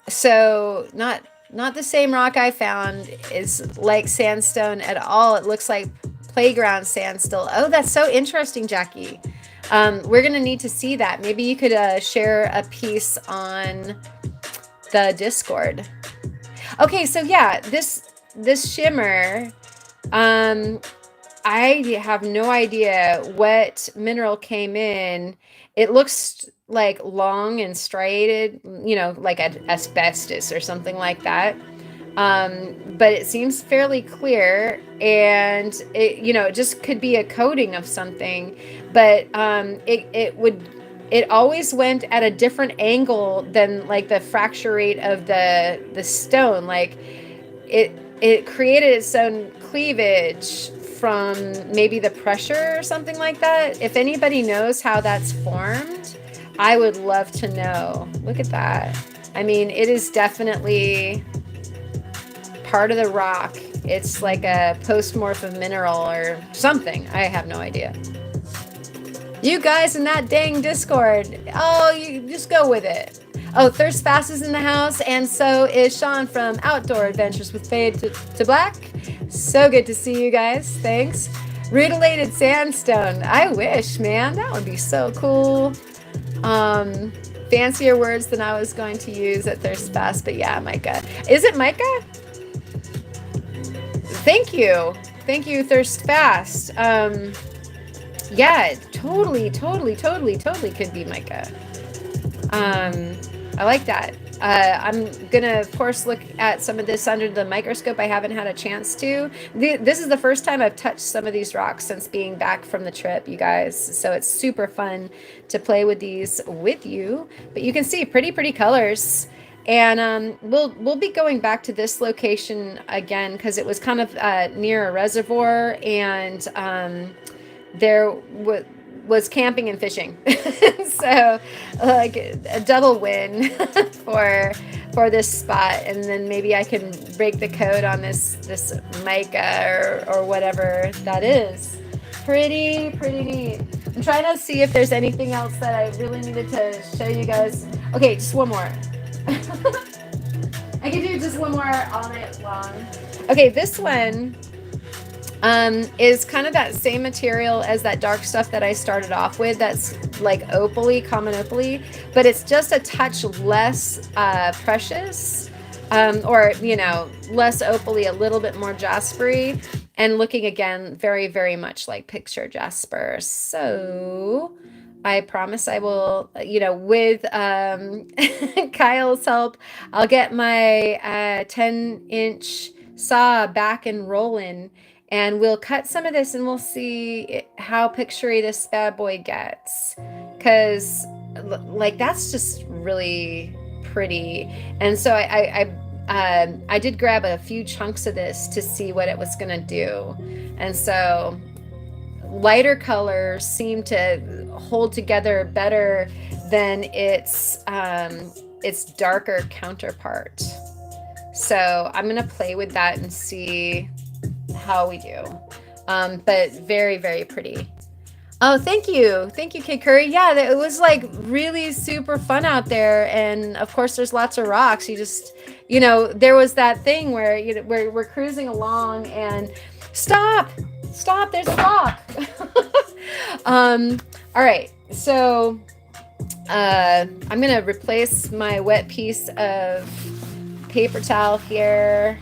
So not the same rock I found is like sandstone at all. It looks like playground sand still. Oh, that's so interesting, Jackie. We're going to need to see that. Maybe you could share a piece on the Discord. Okay, so yeah, this shimmer, I have no idea what mineral came in. It looks like long and striated, like asbestos or something like that. But it seems fairly clear, and it just could be a coating of something, but it always went at a different angle than like the fracture rate of the stone. Like it created its own cleavage from maybe the pressure or something like that. If anybody knows how that's formed, I would love to know. Look at that. I mean, it is definitely part of the rock. It's like a post-mortem mineral or something. I have no idea. You guys in that dang Discord. Oh, you just go with it. Oh, Thirst Fast is in the house, and so is Sean from Outdoor Adventures with Fade to Black. So good to see you guys. Thanks. Rutilated sandstone. I wish, man. That would be so cool. Fancier words than I was going to use at Thirst Fast, but yeah, mica. Is it mica? Thank you, Thirst Fast. Yeah, totally could be mica. I like that. I'm gonna, of course, look at some of this under the microscope. I haven't had a chance to. This is the first time I've touched some of these rocks since being back from the trip, you guys. So it's super fun to play with these with you. But you can see pretty colors. And we'll be going back to this location again because it was kind of near a reservoir, and there was camping and fishing. So like a double win for this spot. And then maybe I can break the code on this mica or whatever that is. Pretty neat. I'm trying to see if there's anything else that I really needed to show you guys. Okay, just one more. I can do just one more all night long. Okay, this one is kind of that same material as that dark stuff that I started off with. That's like opaly, common opaly, but it's just a touch less precious, or less opaly, a little bit more jaspery, and looking again very much like picture jasper. So I promise I will, with Kyle's help, I'll get my 10-inch saw back and rolling, and we'll cut some of this and we'll see how picturey this bad boy gets. Because, like, that's just really pretty. And so I did grab a few chunks of this to see what it was going to do. And so lighter colors seem to hold together better than its darker counterpart. So I'm going to play with that and see how we do. But very pretty. Oh, thank you, Kid Curry. Yeah, it was like really super fun out there, and of course there's lots of rocks. You just, there was that thing where we're cruising along and stop, there's a rock. All right, so I'm gonna replace my wet piece of paper towel here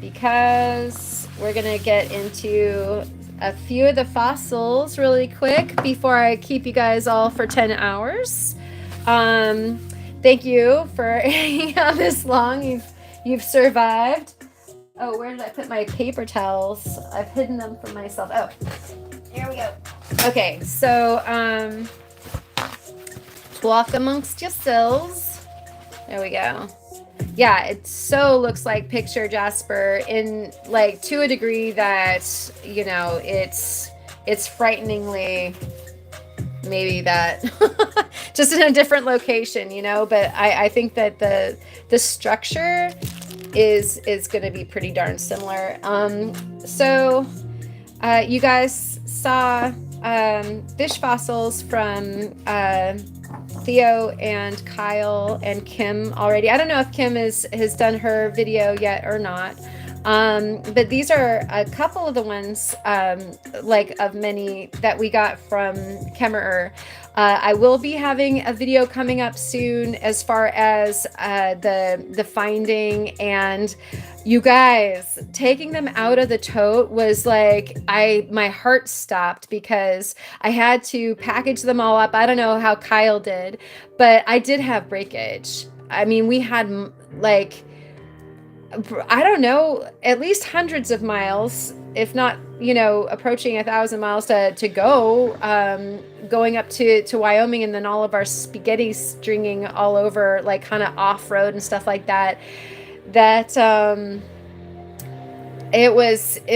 because we're gonna get into a few of the fossils really quick before I keep you guys all for 10 hours. Thank you for hanging out this long. You've survived. Oh, where did I put my paper towels? I've hidden them from myself. Oh, here we go. Okay, so walk amongst yourselves. There we go. Yeah, it so looks like picture jasper in like to a degree that it's frighteningly maybe that just in a different location, but I think that the structure is going to be pretty darn similar. So you guys saw fish fossils from Theo and Kyle and Kim already. I don't know if Kim has done her video yet or not. But these are a couple of the ones, of many that we got from Kemmerer. I will be having a video coming up soon as far as the finding, and you guys, taking them out of the tote was like, my heart stopped because I had to package them all up. I don't know how Kyle did, but I did have breakage. I mean, we had I don't know, at least hundreds of miles, if not, approaching 1,000 miles to go, going up to Wyoming, and then all of our spaghetti stringing all over, like kind of off-road and stuff like that. It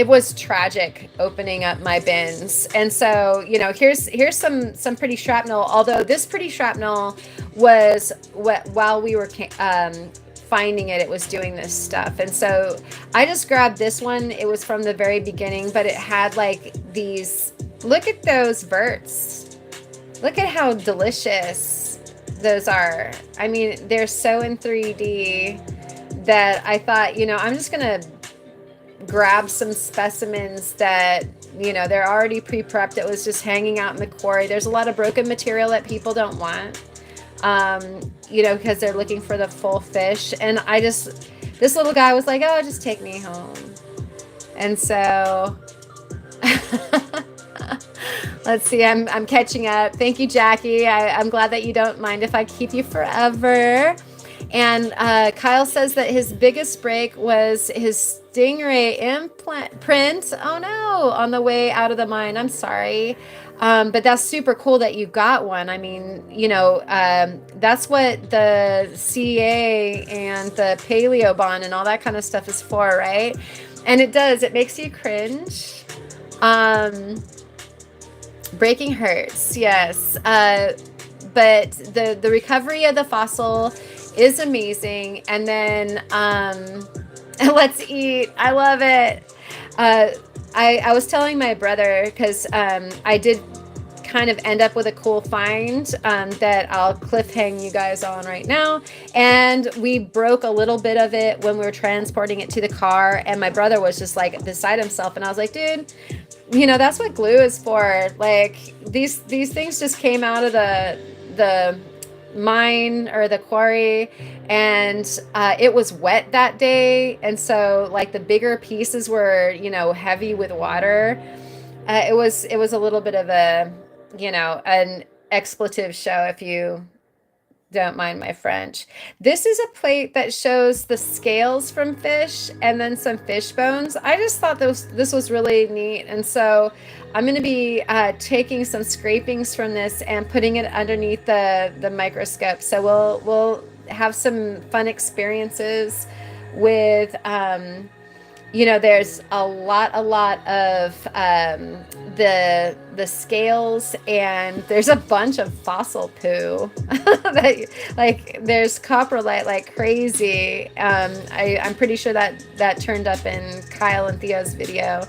was tragic opening up my bins. And so, here's some pretty shrapnel, although this pretty shrapnel was while we were finding it was doing this stuff. And so I just grabbed this one. It was from the very beginning, but it had like these, look at those verts. Look at how delicious those are. I mean, they're so in 3D that I thought, I'm just gonna grab some specimens that, they're already pre-prepped. It was just hanging out in the quarry. There's a lot of broken material that people don't want. Because they're looking for the full fish. And this little guy was like, oh, just take me home. And so, let's see, I'm catching up. Thank you, Jackie. I'm glad that you don't mind if I keep you forever. And Kyle says that his biggest break was his stingray print. Oh no, on the way out of the mine. I'm sorry. But that's super cool that you got one. I mean, that's what the CA and the paleo bond and all that kind of stuff is for, right? And it makes you cringe. Um, Breaking hurts, yes. But the recovery of the fossil is amazing. And then let's eat. I love it. Uh, I was telling my brother because I did kind of end up with a cool find that I'll cliffhang you guys on right now. And we broke a little bit of it when we were transporting it to the car. And my brother was just like beside himself. And I was like, dude, that's what glue is for. Like these things just came out of the mine or the quarry, and it was wet that day, and so like the bigger pieces were heavy with water. It was a little bit of a an expletive show, if you don't mind my French. This is a plate that shows the scales from fish and then some fish bones. I just thought this was really neat. And so I'm going to be taking some scrapings from this and putting it underneath the microscope. So we'll have some fun experiences with there's a lot of the scales, and there's a bunch of fossil poo that like there's coprolite like crazy. I'm pretty sure that turned up in Kyle and Theo's video.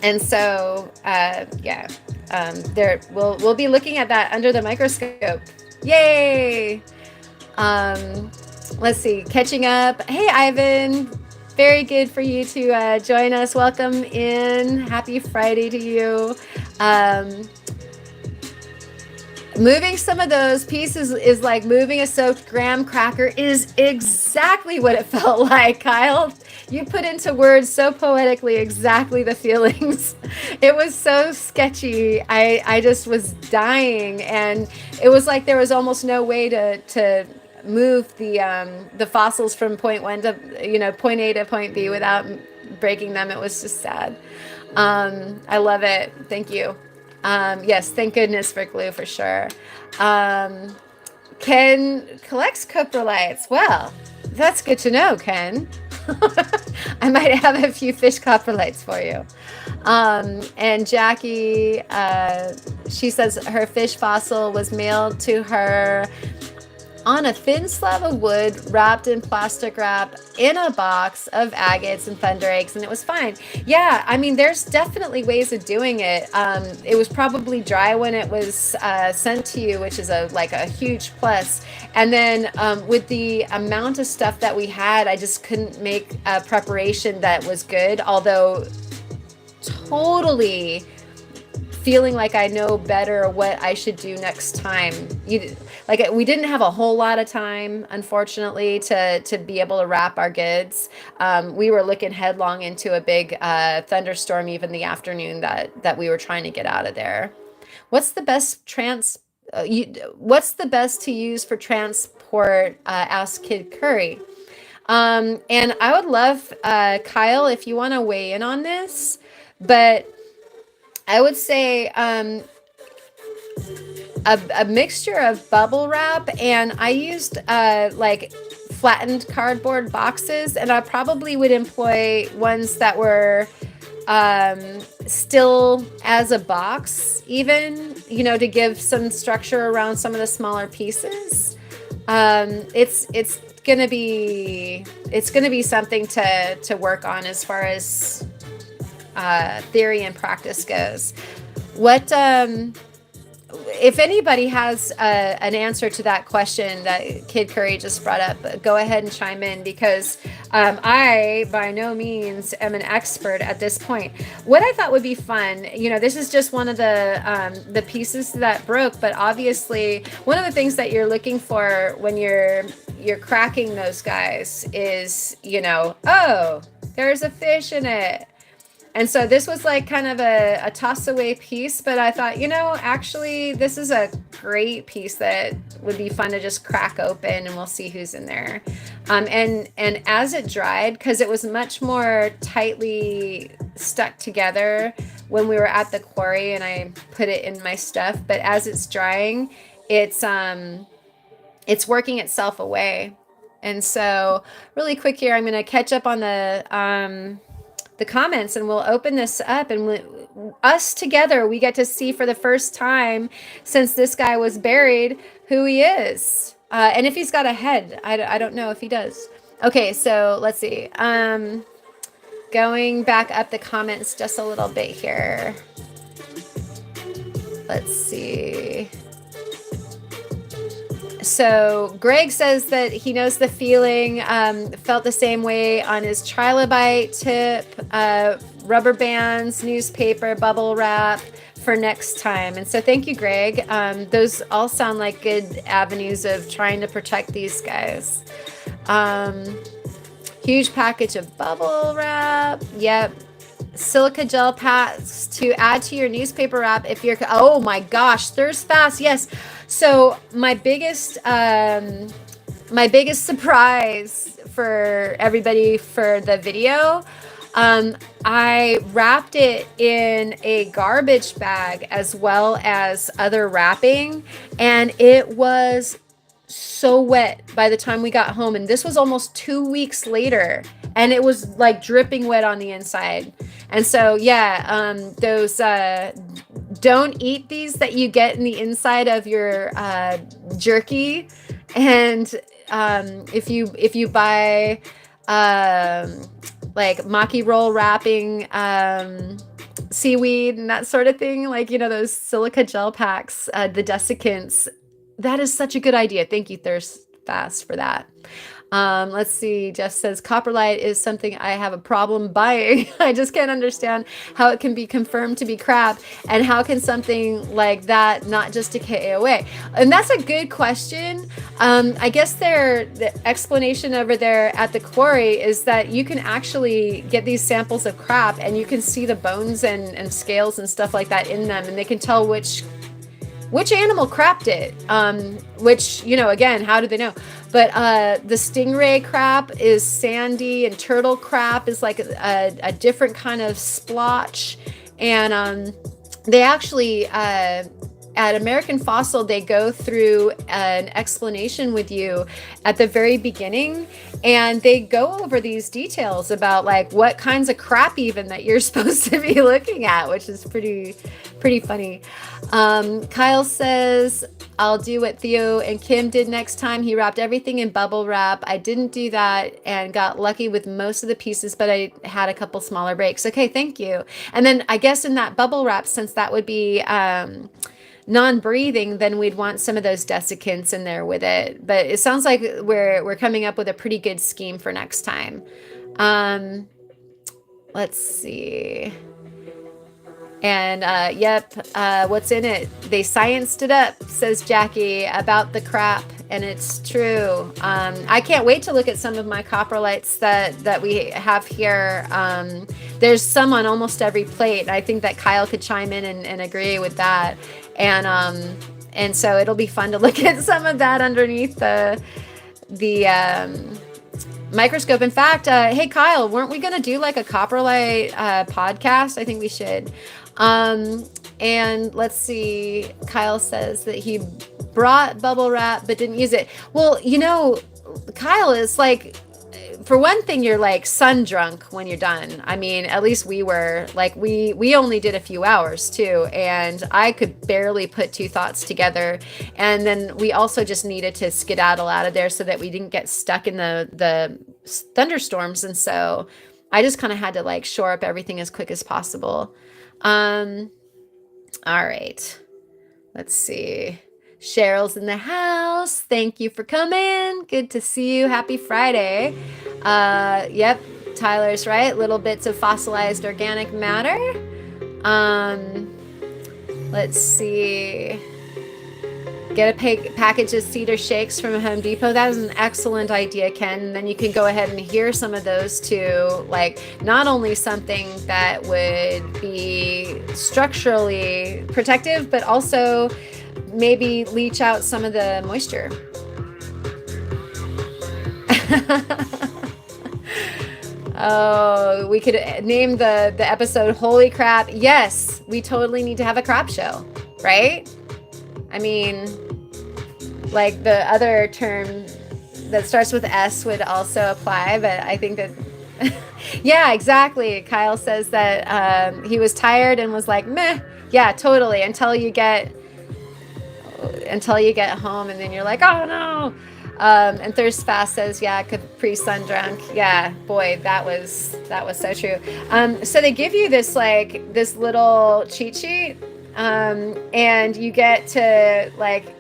And so there we'll be looking at that under the microscope. Yay! Let's see, catching up. Hey, Ivan. Very good for you to join us. Welcome in. Happy Friday to you. Moving some of those pieces is like moving a soaked graham cracker is exactly what it felt like, Kyle. You put into words so poetically exactly the feelings. It was so sketchy. I just was dying, and it was like there was almost no way to move the fossils from point one to point A to point B without breaking them. It was just sad. I love it. Thank you. Yes, thank goodness for glue for sure. Ken collects coprolites. Well, that's good to know, Ken. I might have a few fish coprolites for you. And Jackie, she says her fish fossil was mailed to her on a thin slab of wood wrapped in plastic wrap in a box of agates and thunder eggs, and it was fine. Yeah, I mean, there's definitely ways of doing it. It was probably dry when it was sent to you, which is a huge plus. And then with the amount of stuff that we had, I just couldn't make a preparation that was good, although totally feeling like I know better what I should do next time. We didn't have a whole lot of time, unfortunately, to be able to wrap our goods. We were looking headlong into a big thunderstorm even the afternoon that we were trying to get out of there. What's the best to use for transport? Asked Kid Curry. And I would love, Kyle, if you want to weigh in on this, but I would say a mixture of bubble wrap, and I used flattened cardboard boxes, and I probably would employ ones that were still as a box, even, to give some structure around some of the smaller pieces. It's gonna be something to work on as far as theory and practice goes. What if anybody has an answer to that question that Kid Curry just brought up, go ahead and chime in, because I by no means am an expert at this point. What I thought would be fun, this is just one of the pieces that broke, but obviously one of the things that you're looking for when you're cracking those guys is, oh, there's a fish in it. And so this was like kind of a toss away piece, but I thought, actually this is a great piece that would be fun to just crack open, and we'll see who's in there. And as it dried, because it was much more tightly stuck together when we were at the quarry and I put it in my stuff. But as it's drying, it's working itself away. And so really quick here, I'm going to catch up on the comments, and we'll open this up, and us together, we get to see for the first time since this guy was buried who he is. And if he's got a head, I don't know if he does. Okay, so let's see. Going back up the comments just a little bit here. Let's see. So Greg says that he knows the feeling, felt the same way on his trilobite tip, rubber bands, newspaper, bubble wrap for next time. And so thank you, Greg. Those all sound like good avenues of trying to protect these guys. Huge package of bubble wrap. Yep. Silica gel packs to add to your newspaper wrap if you're, oh my gosh, thirst fast. Yes. So my biggest surprise for everybody for the video, I wrapped it in a garbage bag as well as other wrapping, and it was so wet by the time we got home. And this was almost 2 weeks later, and it was like dripping wet on the inside. And so, yeah, those don't eat these that you get in the inside of your jerky. And if you buy like maki roll wrapping seaweed and that sort of thing, like, you know, those silica gel packs, the desiccants, that is such a good idea. Thank you, Thirst Fast, for that. Let's see. Jeff says coprolite is something I have a problem buying. I just can't understand how it can be confirmed to be crap, and how can something like that not just decay away? And that's a good question. I guess the explanation over there at the quarry is that you can actually get these samples of crap, and you can see the bones and scales and stuff like that in them, and they can tell which animal crapped it, which, you know, again, how do they know? But the stingray crap is sandy, and turtle crap is like a different kind of splotch. And they actually, at American Fossil, they go through an explanation with you at the very beginning, and they go over these details about like what kinds of crap even that you're supposed to be looking at, which is pretty funny. Kyle says, I'll do what Theo and Kim did next time. He wrapped everything in bubble wrap. I didn't do that and got lucky with most of the pieces, but I had a couple smaller breaks. Okay, thank you. And then I guess in that bubble wrap, since that would be non-breathing, then we'd want some of those desiccants in there with it. But it sounds like we're coming up with a pretty good scheme for next time. Let's see. And yep, what's in it? They scienced it up, says Jackie, about the crap, and it's true. I can't wait to look at some of my coprolites that we have here. There's some on almost every plate. I think that Kyle could chime in and agree with that. And so it'll be fun to look at some of that underneath the microscope. In fact, hey Kyle, weren't we gonna do like a coprolite podcast? I think we should. And let's see, Kyle says that he brought bubble wrap but didn't use it. Well, you know, Kyle, is like, for one thing, you're like sun drunk when you're done. I mean, at least we were. Like, we only did a few hours too, and I could barely put two thoughts together. And then we also just needed to skedaddle out of there so that we didn't get stuck in the thunderstorms. And so I just kind of had to like shore up everything as quick as possible. All right, let's see. Cheryl's in the house. Thank you for coming. Good to see you. Happy Friday. Yep, Tyler's right. Little bits of fossilized organic matter. Let's see. Get a package of cedar shakes from Home Depot. That is an excellent idea, Ken. And then you can go ahead and hear some of those too. Like, not only something that would be structurally protective, but also maybe leach out some of the moisture. Oh, we could name the episode Holy Crap. Yes, we totally need to have a crap show, right? I mean, like the other term that starts with S would also apply, but I think that yeah, exactly. Kyle says that he was tired and was like, meh. Yeah, totally. Until you get home, and then you're like, oh no. And Thirst Fast says, yeah, Capri Sun drunk. Yeah, boy, that was so true. So they give you this little cheat sheet, and you get to like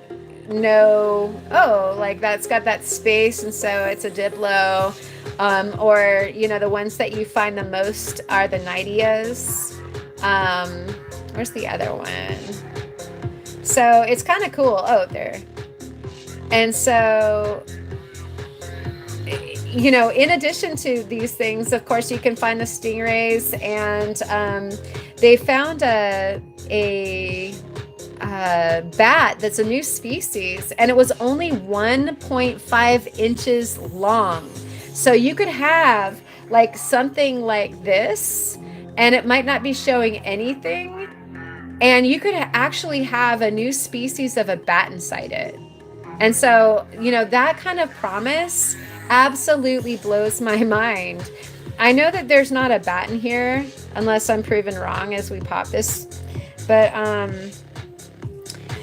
know, oh, like that's got that space, and so it's a Diplo. Or the ones that you find the most are the Nidias. Where's the other one? So it's kind of cool. Oh, there. And so, in addition to these things, of course, you can find the stingrays, and they found a bat that's a new species, and it was only 1.5 inches long. So you could have like something like this, and it might not be showing anything, and you could actually have a new species of a bat inside it. And so, that kind of promise absolutely blows my mind. I know that there's not a bat in here, unless I'm proven wrong as we pop this. But,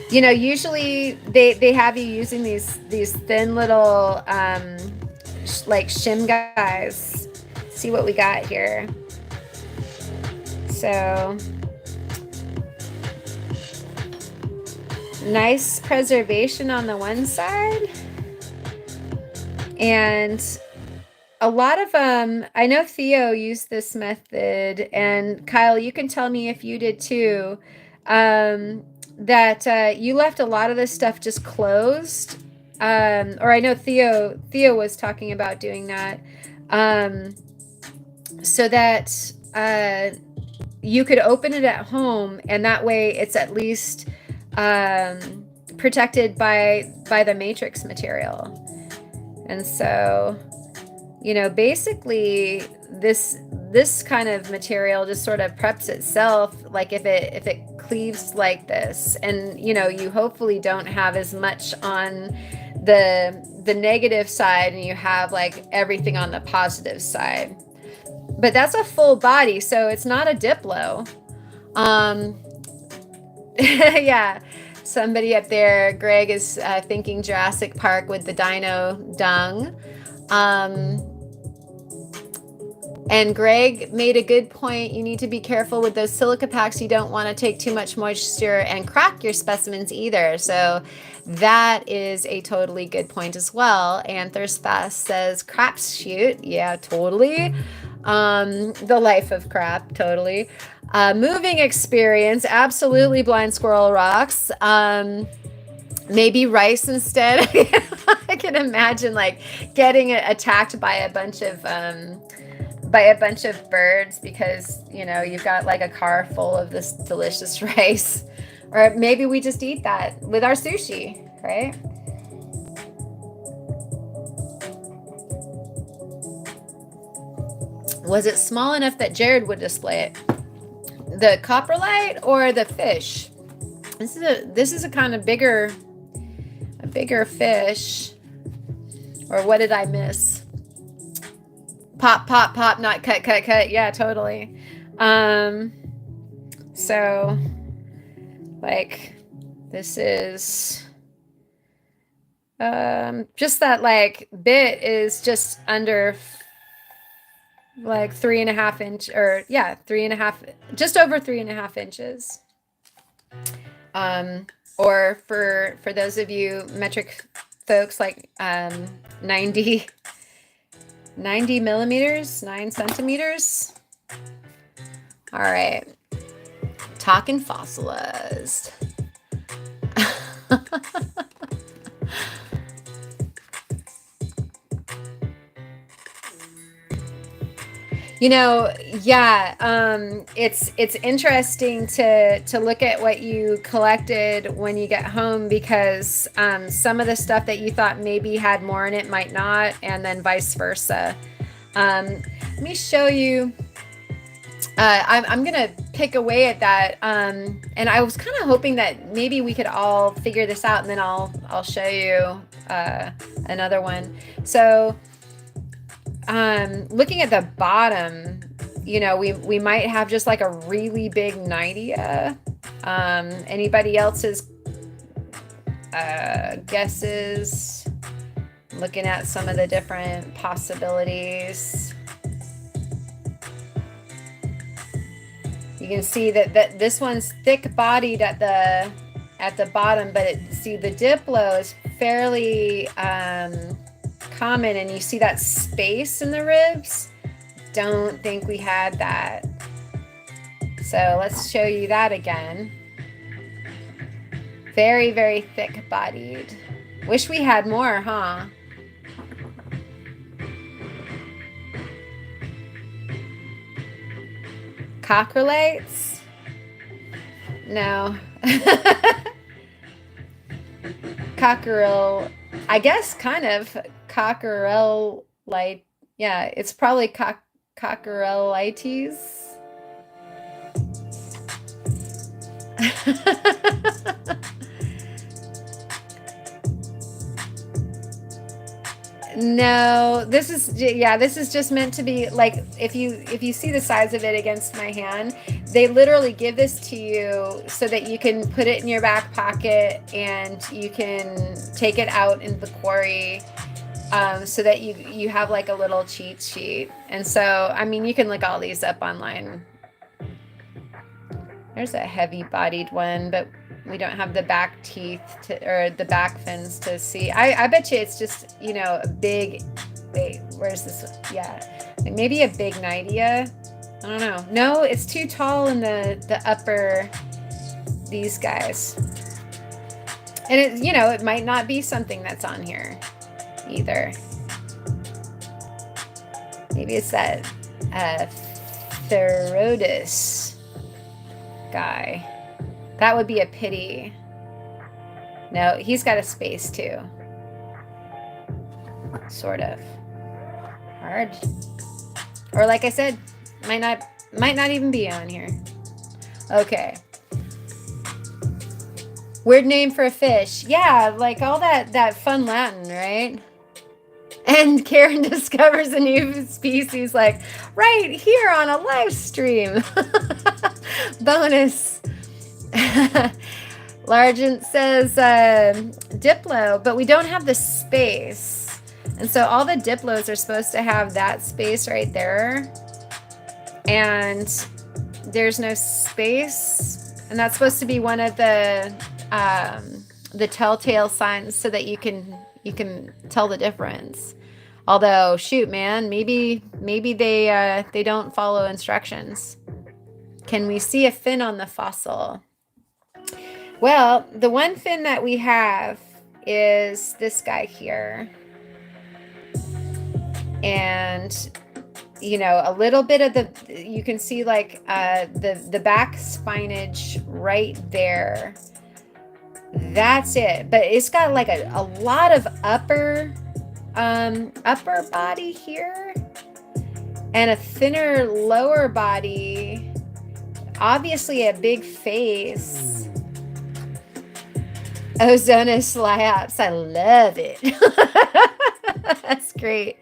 usually they have you using these thin little, like shim guys. See what we got here. So nice preservation on the one side, and a lot of I know Theo used this method, and Kyle, you can tell me if you did too, that you left a lot of this stuff just closed, or I know Theo was talking about doing that, so that you could open it at home, and that way it's at least protected by the matrix material. And so, basically this kind of material just sort of preps itself, like if it cleaves like this, and you hopefully don't have as much on the negative side, and you have like everything on the positive side. But that's a full body, so it's not a Diplo. Yeah, somebody up there, Greg, is thinking Jurassic Park with the dino dung. And Greg made a good point. You need to be careful with those silica packs. You don't want to take too much moisture and crack your specimens either. So that is a totally good point as well. And Thirst Fast says, crap shoot. Yeah, totally. The life of crap, totally. Moving experience, absolutely. Blind squirrel rocks. Maybe rice instead. I can imagine like getting attacked by a bunch of birds because you've got like a car full of this delicious rice. Or maybe we just eat that with our sushi, right? Was it small enough that Jared would display it? The coprolite or the fish? This is a kind of bigger fish. Or what did I miss? Pop, pop, pop, not cut, cut, cut. Yeah, totally. So like this is just that like bit is just under like 3.5 inch, or yeah, 3.5, just over 3.5 inches. Or for those of you metric folks, like 90 millimeters, 9 centimeters. All right, talking fossilized. It's interesting to look at what you collected when you get home, because some of the stuff that you thought maybe had more in it might not, and then vice versa. Let me show you. I'm gonna pick away at that, and I was kind of hoping that maybe we could all figure this out, and then I'll show you another one. So, looking at the bottom, you know, we might have just like a really big Nidia. Anybody else's guesses? Looking at some of the different possibilities. You can see that this one's thick-bodied at the bottom, but see the diplo is fairly common, and you see that space in the ribs. Don't think we had that. So let's show you that again. Very, very thick-bodied. Wish we had more, huh? Cockroaches? No. Cockerel, I guess kind of cockerel like, yeah, it's probably cockerelites. No, this is just meant to be like, if you see the size of it against my hand, they literally give this to you so that you can put it in your back pocket and you can take it out in the quarry, so that you have like a little cheat sheet. And so, I mean, you can look all these up online. There's a heavy-bodied one, but we don't have the back teeth or the back fins to see. I bet you it's just, you know, a big, wait, where's this one? Yeah, like maybe a big Nidia. I don't know. No, it's too tall in the upper, these guys. And it, you know, it might not be something that's on here either. Maybe it's that Therodis guy. That would be a pity. No, he's got a space too. Sort of. Hard. Or like I said, might not even be on here. Okay. Weird name for a fish. Yeah, like all that fun Latin, right? And Karen discovers a new species like right here on a live stream. Bonus. Largent says Diplo, but we don't have the space. And so all the Diplos are supposed to have that space right there. And there's no space. And that's supposed to be one of the telltale signs so that you can tell the difference. Although, shoot, man, maybe they don't follow instructions. Can we see a fin on the fossil? Well, the one fin that we have is this guy here. And, you know, a little bit of you can see like the back spinage right there. That's it. But it's got like a lot of upper body here and a thinner lower body. Obviously a big face. Ozonus laps. I love it. That's great.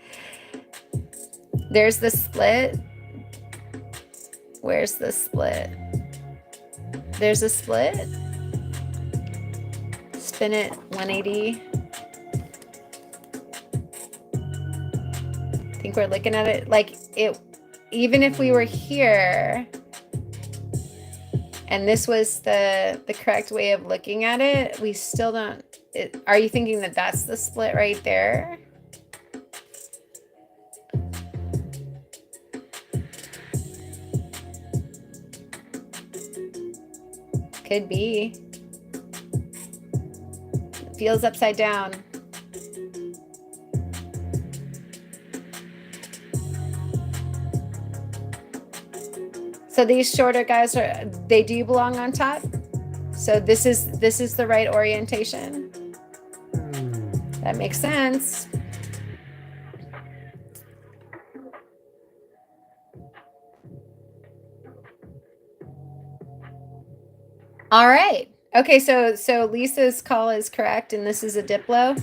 There's the split. Where's the split? There's a split. Spin it 180. I think we're looking at it like it, even if we were here and this was the correct way of looking at it, we still don't. Are you thinking that that's the split right there? Could be. Feels upside down. So these shorter guys they do belong on top. So this is the right orientation. That makes sense. All right. Okay, so Lisa's call is correct, and this is a Diplo.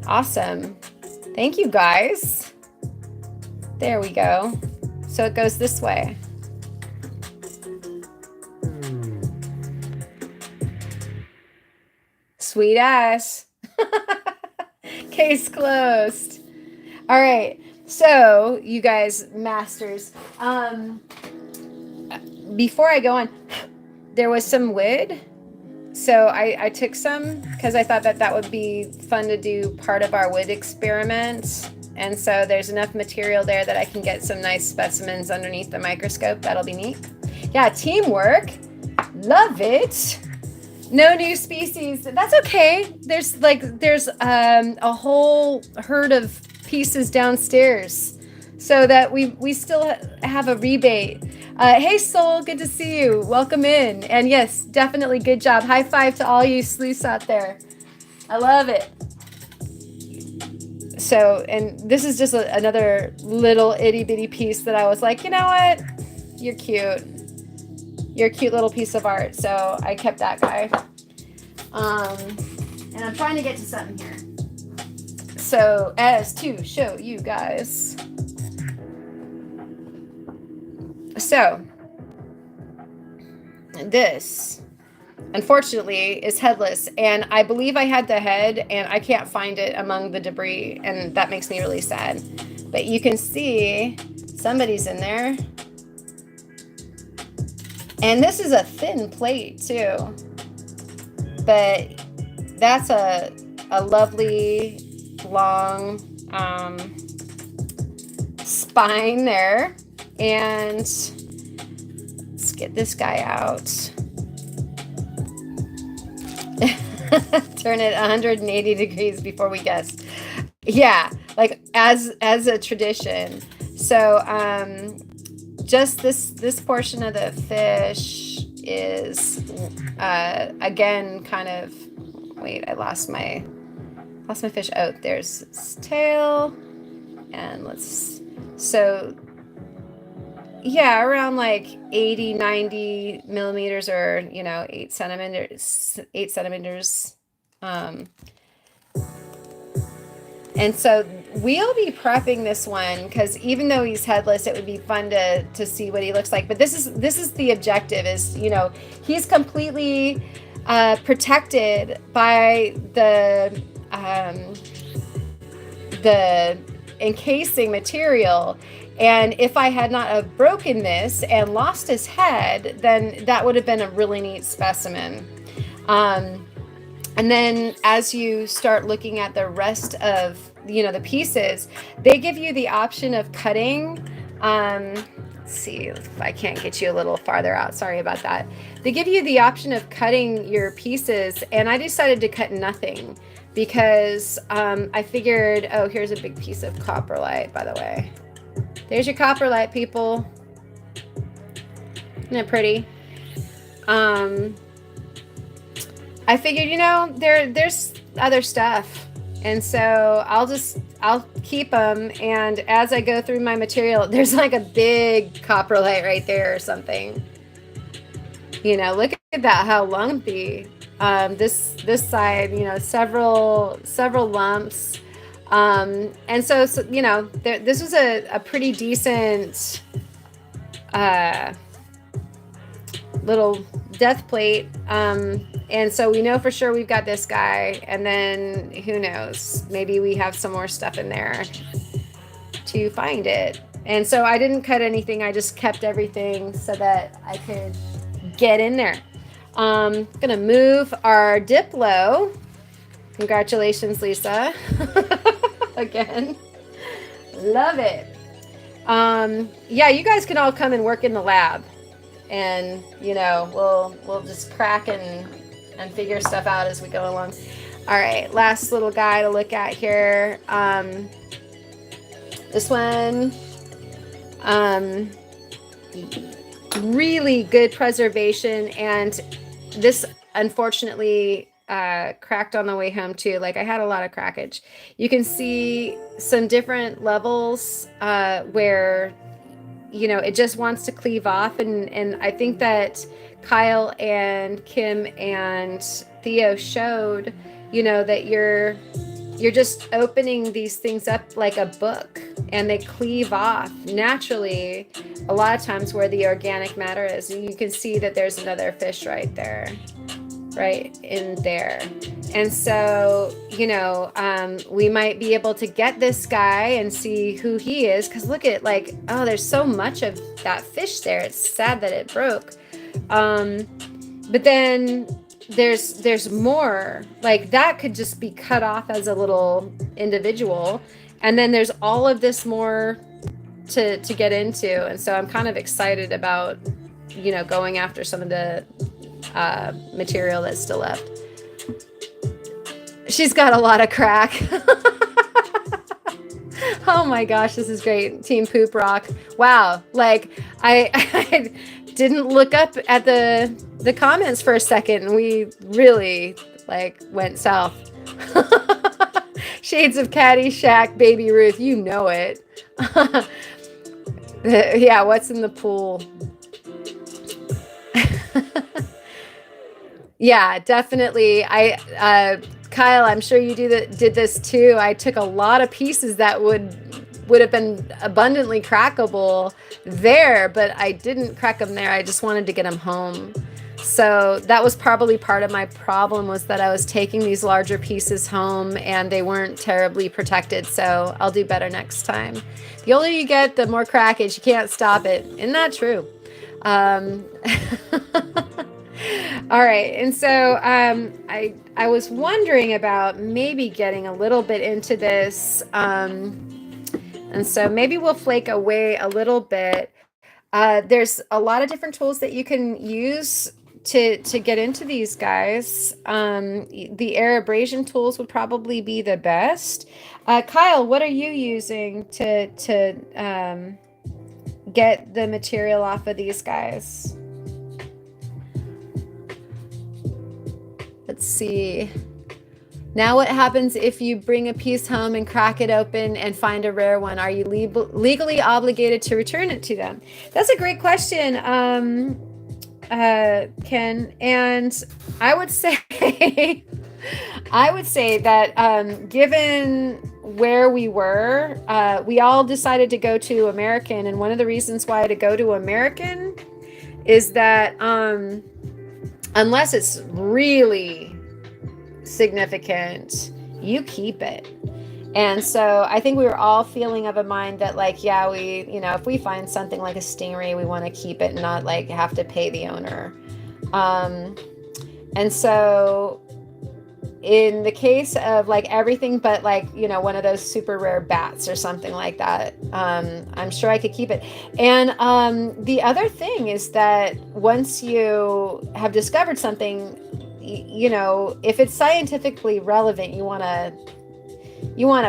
Awesome. Thank you, guys. There we go. So it goes this way. Sweet ass. Case closed. All right. So, you guys, masters, before I go on, there was some wood. So I took some because I thought that that would be fun to do part of our wood experiment. And so there's enough material there that I can get some nice specimens underneath the microscope. That'll be neat. Yeah, teamwork. Love it. No new species. That's okay. There's a whole herd of pieces downstairs, so that we still have a rebate. Hey Soul, good to see you. Welcome in. And yes, definitely good job. High five to all you sleuths out there. I love it. So, and this is just another little itty bitty piece that I was like, you know what? You're cute. You're a cute little piece of art. So I kept that guy. And I'm trying to get to something here. So as to show you guys. So this, unfortunately, is headless, and I believe I had the head, and I can't find it among the debris, and that makes me really sad. But you can see somebody's in there. And this is a thin plate too. But that's a lovely long spine there. And let's get this guy out. Turn it 180 degrees before we guess. Yeah, like as a tradition. So just this portion of the fish is again kind of, wait, I lost my fish. Oh, there's its tail. And so yeah, around like 80, 90 millimeters, or 8 centimeters. And so we'll be prepping this one because even though he's headless, it would be fun to see what he looks like. But this is the objective, is he's completely protected by the encasing material. And if I had not have broken this and lost his head, then that would have been a really neat specimen. And then as you start looking at the rest of the pieces, they give you the option of cutting. Let's see if I can't get you a little farther out. Sorry about that. They give you the option of cutting your pieces, and I decided to cut nothing because I figured, oh, here's a big piece of coprolite, by the way. There's your coprolite, people. Isn't it pretty? I figured, there's other stuff. And so I'll keep them. And as I go through my material, there's like a big coprolite right there or something. Look at that, how lumpy. This side, several lumps. And so this was a pretty decent little death plate. And so we know for sure we've got this guy, and then who knows, maybe we have some more stuff in there to find it. And so I didn't cut anything. I just kept everything so that I could get in there. Gonna move our Diplo. Congratulations, Lisa. Again, love it. Yeah, you guys can all come and work in the lab, and we'll just crack and figure stuff out as we go along. All right, last little guy to look at here. This one, really good preservation, and this unfortunately cracked on the way home too. Like, I had a lot of crackage. You can see some different levels where it just wants to cleave off, and I think that Kyle and Kim and Theo showed, that you're just opening these things up like a book, and they cleave off naturally a lot of times where the organic matter is. And you can see that there's another fish right there, right in there. And so, we might be able to get this guy and see who he is, because look at, like, oh, there's so much of that fish there. It's sad that it broke. But then there's more, like that could just be cut off as a little individual, and then there's all of this more to get into. And so I'm kind of excited about going after some of the material that's still left. She's got a lot of crack. Oh my gosh, this is great. Team Poop Rock. Wow, like I didn't look up at the comments for a second, and we really went south. Shades of Caddyshack, Baby Ruth, you know it. Yeah, what's in the pool? Yeah, definitely. Kyle, I'm sure you did this too. I took a lot of pieces that would have been abundantly crackable there, but I didn't crack them there. I just wanted to get them home. So that was probably part of my problem, was that I was taking these larger pieces home and they weren't terribly protected. So I'll do better next time. The older you get, the more crackage. You can't stop it. Isn't that true? All right. And so I was wondering about maybe getting a little bit into this. And so maybe we'll flake away a little bit. There's a lot of different tools that you can use to get into these guys. The air abrasion tools would probably be the best. Kyle, what are you using to get the material off of these guys? Let's see. Now what happens if you bring a piece home and crack it open and find a rare one? Are you legally obligated to return it to them? That's a great question, Ken. And I would say that given where we were, we all decided to go to American. And one of the reasons why to go to American is that unless it's really significant, you keep it. And so I think we were all feeling of a mind that we, if we find something like a stingray, we want to keep it and not have to pay the owner. And so in the case of everything but one of those super rare bats or something like that, I'm sure I could keep it. And the other thing is that once you have discovered something, if it's scientifically relevant, you want to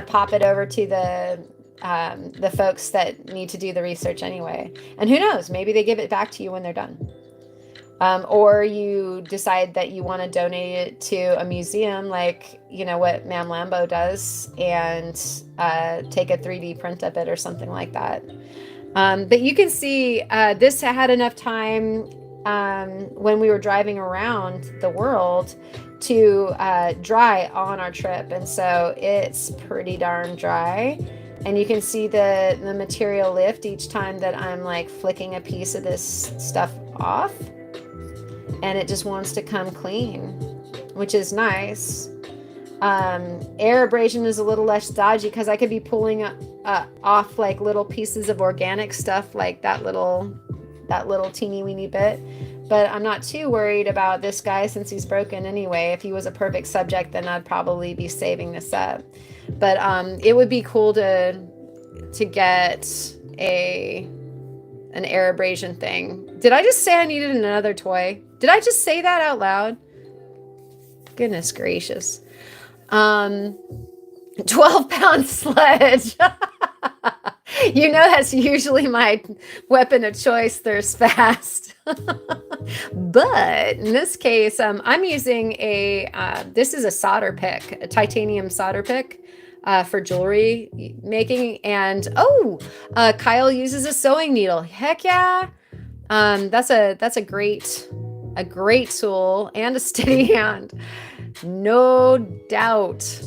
pop it over to the folks that need to do the research anyway. And who knows, maybe they give it back to you when they're done. Or you decide that you want to donate it to a museum, what Ma'am Lambo does, and take a 3D print of it or something like that. But you can see this had enough time when we were driving around the world to dry on our trip. And so it's pretty darn dry. And you can see the material lift each time that I'm flicking a piece of this stuff off. And it just wants to come clean, which is nice. Air abrasion is a little less dodgy because I could be pulling off little pieces of organic stuff, like that little teeny weeny bit. But I'm not too worried about this guy since he's broken anyway. If he was a perfect subject, then I'd probably be saving this up. But it would be cool to get an air abrasion thing. Did I just say I needed another toy? Did I just say that out loud? Goodness gracious. 12-pound sledge. That's usually my weapon of choice. Thirst fast. But in this case, I'm using this is a solder pick, a titanium solder pick for jewelry making. And Kyle uses a sewing needle. Heck yeah. That's a great a great tool and a steady hand, no doubt.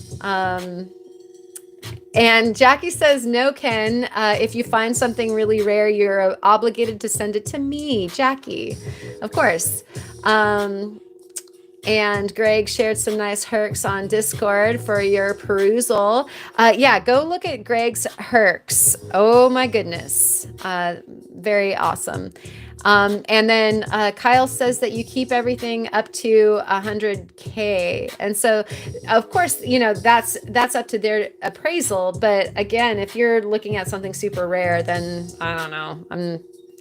And Jackie says, no, Ken, if you find something really rare, you're obligated to send it to me, Jackie. Of course. And Greg shared some nice hercs on Discord for your perusal. Yeah, go look at Greg's hercs. Oh my goodness. Very awesome. And then Kyle says that you keep everything up to 100K. And so, of course, you know, that's up to their appraisal. But again, if you're looking at something super rare, then I don't know.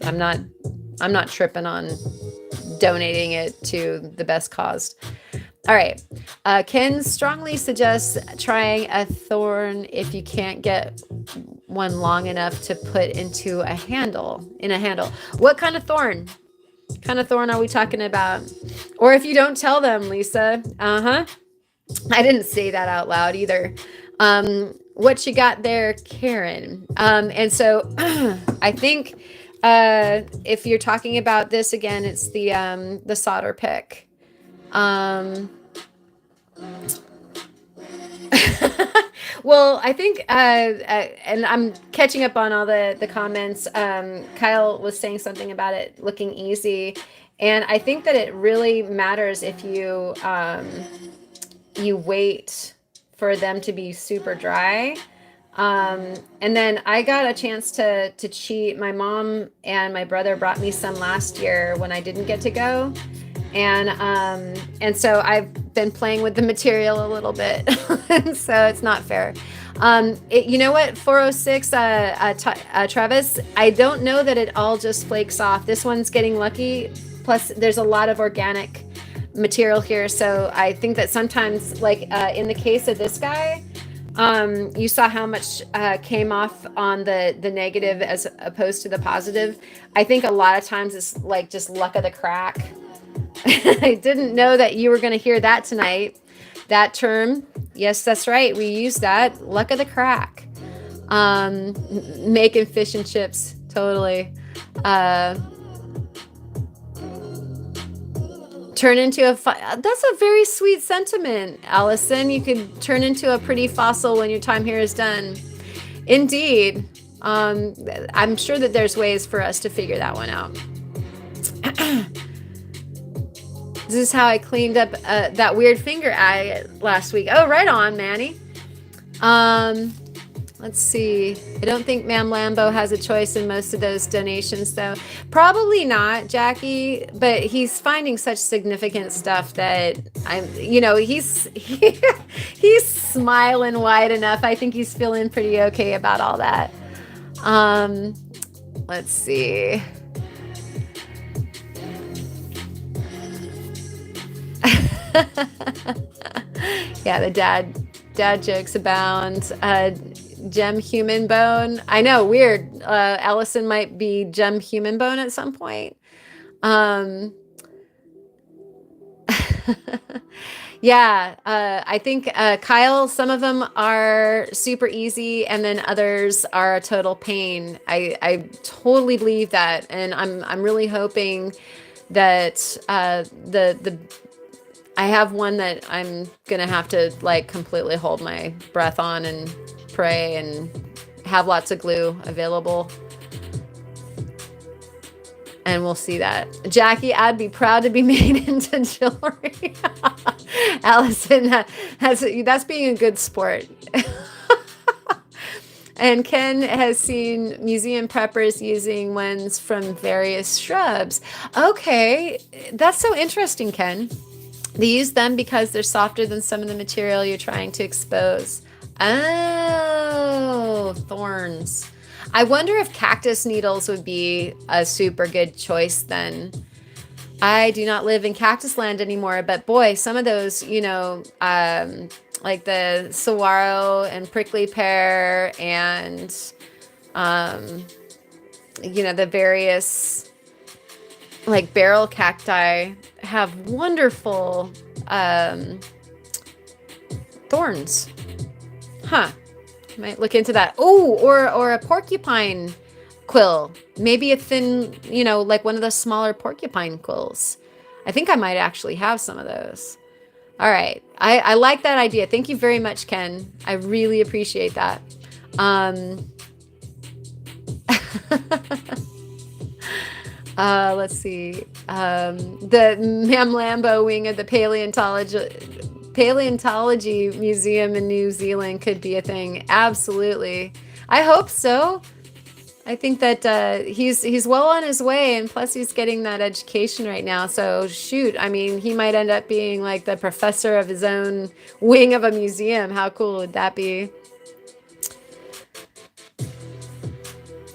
I'm not tripping on donating it to the best cause. All right. Ken strongly suggests trying a thorn if you can't get one long enough to put into a handle. What kind of thorn? Kind of thorn are we talking about? Or if you don't tell them, Lisa. I didn't say that out loud either. What you got there, Karen? And so I think if you're talking about this again, it's the solder pick. Well, I think, and I'm catching up on all the comments. Kyle was saying something about it looking easy, and I think that it really matters if you you wait for them to be super dry. And then I got a chance to cheat. My mom and my brother brought me some last year when I didn't get to go. And so I've been playing with the material a little bit. So it's not fair. You know what, 406, Travis, I don't know that it all just flakes off. This one's getting lucky. Plus there's a lot of organic material here. So I think that sometimes, like in the case of this guy, you saw how much came off on the negative as opposed to the positive. I think a lot of times it's like just luck of the crack. I didn't know that you were going to hear that tonight. That term. Yes, that's right. We use that. Luck of the crack. Making fish and chips. Totally. Turn into that's a very sweet sentiment, Allison. You could turn into a pretty fossil when your time here is done. Indeed. I'm sure that there's ways for us to figure that one out. This is how I cleaned up that weird finger agate last week. Oh, right on, Manny. Let's see. I don't think Ma'am Lambo has a choice in most of those donations, though. Probably not, Jackie. But he's finding such significant stuff that he's smiling wide enough. I think he's feeling pretty okay about all that. Let's see. Yeah, the dad jokes abound. Gem human bone. I know, weird. Allison might be gem human bone at some point. Yeah, I think Kyle, some of them are super easy, and then others are a total pain. I totally believe that, and I'm really hoping that I have one that I'm gonna have to like completely hold my breath on and pray and have lots of glue available. And we'll see that. Jackie, I'd be proud to be made into jewelry. Allison, that's being a good sport. And Ken has seen museum preppers using ones from various shrubs. Okay, that's so interesting, Ken. They use them because they're softer than some of the material you're trying to expose. Oh, thorns. I wonder if cactus needles would be a super good choice then. I do not live in cactus land anymore, but boy, some of those, like the saguaro and prickly pear and, the various like barrel cacti have wonderful thorns. Huh. Might look into that. Oh, or a porcupine quill. Maybe a thin, like one of the smaller porcupine quills. I think I might actually have some of those. All right. I like that idea. Thank you very much, Ken. I really appreciate that. Let's see. The Mam Lambo wing of the paleontology museum in New Zealand could be a thing. Absolutely. I hope so. I think that he's well on his way, and plus he's getting that education right now. So shoot, I mean, he might end up being like the professor of his own wing of a museum. How cool would that be?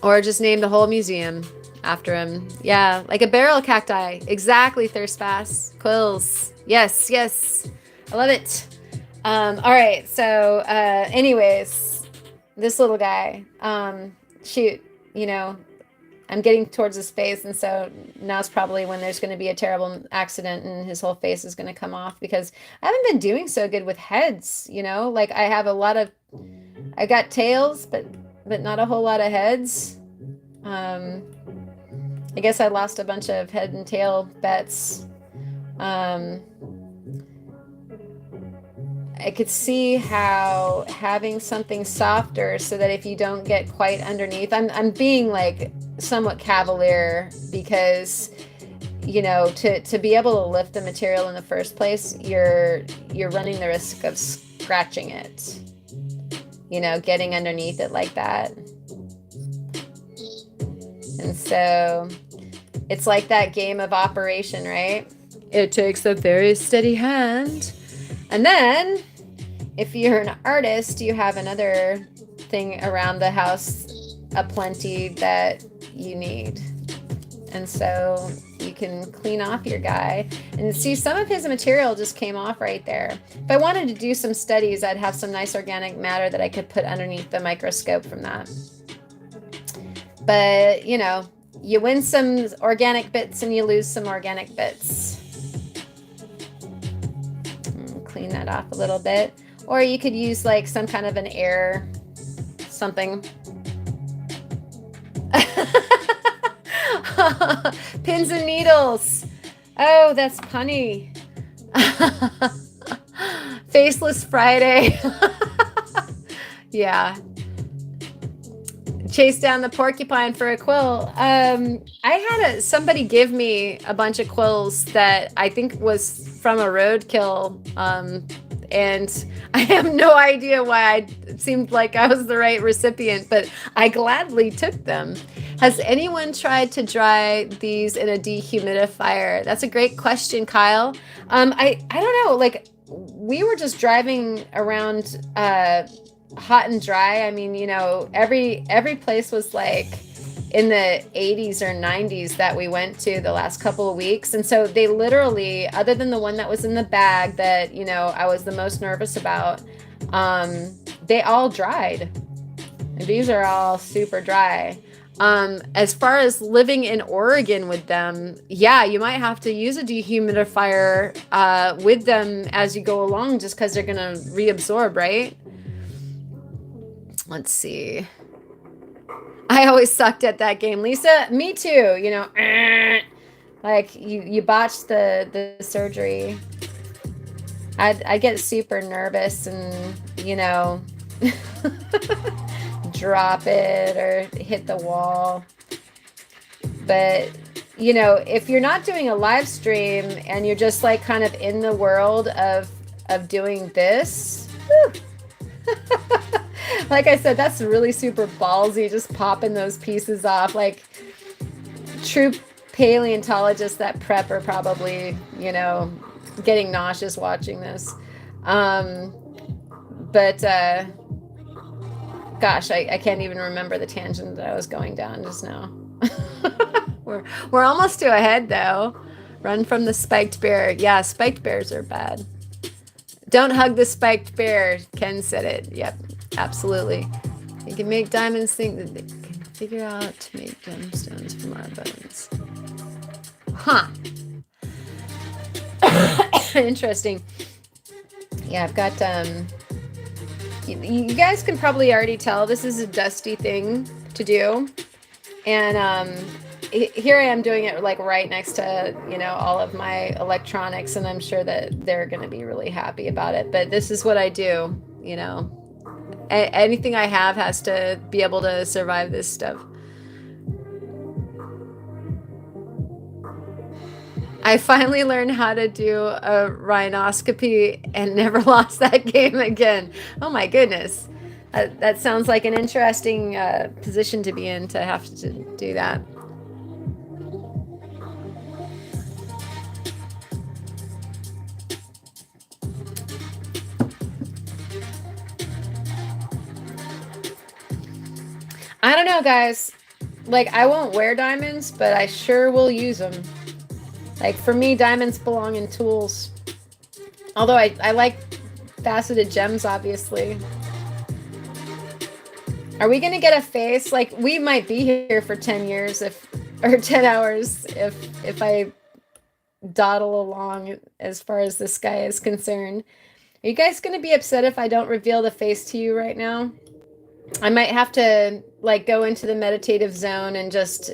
Or just name the whole museum after him. Yeah, like a barrel cacti. Exactly, Thirstbass. Quills. Yes, yes. I love it. All right, so anyways, this little guy, shoot, you know, I'm getting towards his face, and so now's probably when there's going to be a terrible accident and his whole face is going to come off, because I haven't been doing so good with heads, you know, like I have I got tails, but not a whole lot of heads. I guess I lost a bunch of head and tail bets. I could see how having something softer, so that if you don't get quite underneath, I'm being like somewhat cavalier, because you know, to be able to lift the material in the first place, you're running the risk of scratching it, you know, getting underneath it like that. And so it's like that game of Operation, right? It takes a very steady hand. And then if you're an artist, you have another thing around the house aplenty that you need. And so you can clean off your guy. And see, some of his material just came off right there. If I wanted to do some studies, I'd have some nice organic matter that I could put underneath the microscope from that. But, you know, you win some organic bits and you lose some organic bits. Clean that off a little bit. Or you could use like some kind of an air something. Pins and needles. Oh, that's punny. Faceless Friday. Yeah. Chase down the porcupine for a quill. I had somebody give me a bunch of quills that I think was from a roadkill, and I have no idea why it seemed like I was the right recipient, but I gladly took them. Has anyone tried to dry these in a dehumidifier? That's a great question, Kyle. I don't know, like we were just driving around hot and dry. I mean, you know, every place was like in the 80s or 90s that we went to the last couple of weeks. And so they literally, other than the one that was in the bag that, you know, I was the most nervous about, they all dried. And these are all super dry. As far as living in Oregon with them, yeah, you might have to use a dehumidifier with them as you go along, just because they're going to reabsorb, right? Let's see. I always sucked at that game, Lisa. Me too. You know, like you botched the surgery. I get super nervous and, you know, drop it or hit the wall. But, you know, if you're not doing a live stream and you're just like kind of in the world of doing this, like I said, that's really super ballsy, just popping those pieces off. Like true paleontologists that prep are probably, you know, getting nauseous watching this. But gosh, I can't even remember the tangent that I was going down just now. We're almost to a head though. Run from the spiked bear. Yeah, spiked bears are bad. Don't hug the spiked bear. Ken said it. Yep, absolutely. You can make diamonds think that they can figure out to make gemstones from our bones. Huh. Interesting. Yeah, I've got you guys can probably already tell this is a dusty thing to do. And here I am doing it like right next to, all of my electronics, and I'm sure that they're going to be really happy about it. But this is what I do, anything I have has to be able to survive this stuff. I finally learned how to do a rhinoscopy and never lost that game again. Oh my goodness. That sounds like an interesting position to be in, to have to do that. I don't know, guys. Like, I won't wear diamonds, but I sure will use them. Like, for me, diamonds belong in tools. Although I like faceted gems, obviously. Are we going to get a face? Like, we might be here for 10 years or 10 hours if I dawdle along as far as this guy is concerned. Are you guys going to be upset if I don't reveal the face to you right now? I might have to, like, go into the meditative zone and just,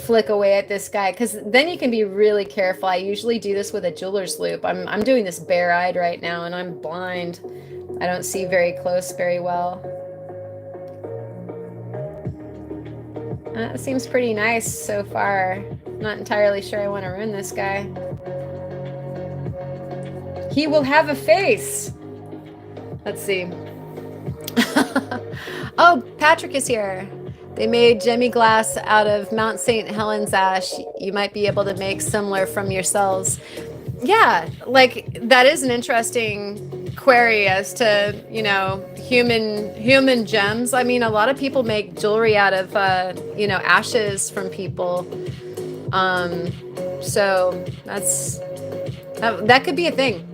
flick away at this guy, because then you can be really careful. I usually do this with a jeweler's loupe. I'm doing this bare-eyed right now, and I'm blind. I don't see very close very well. That seems pretty nice so far. Not entirely sure I want to ruin this guy. He will have a face. Let's see. Oh, Patrick is here. They made Gemmy glass out of Mount St. Helens ash. You might be able to make similar from yourselves. Yeah, like, that is an interesting query as to, human gems. I mean, a lot of people make jewelry out of, ashes from people. So that could be a thing.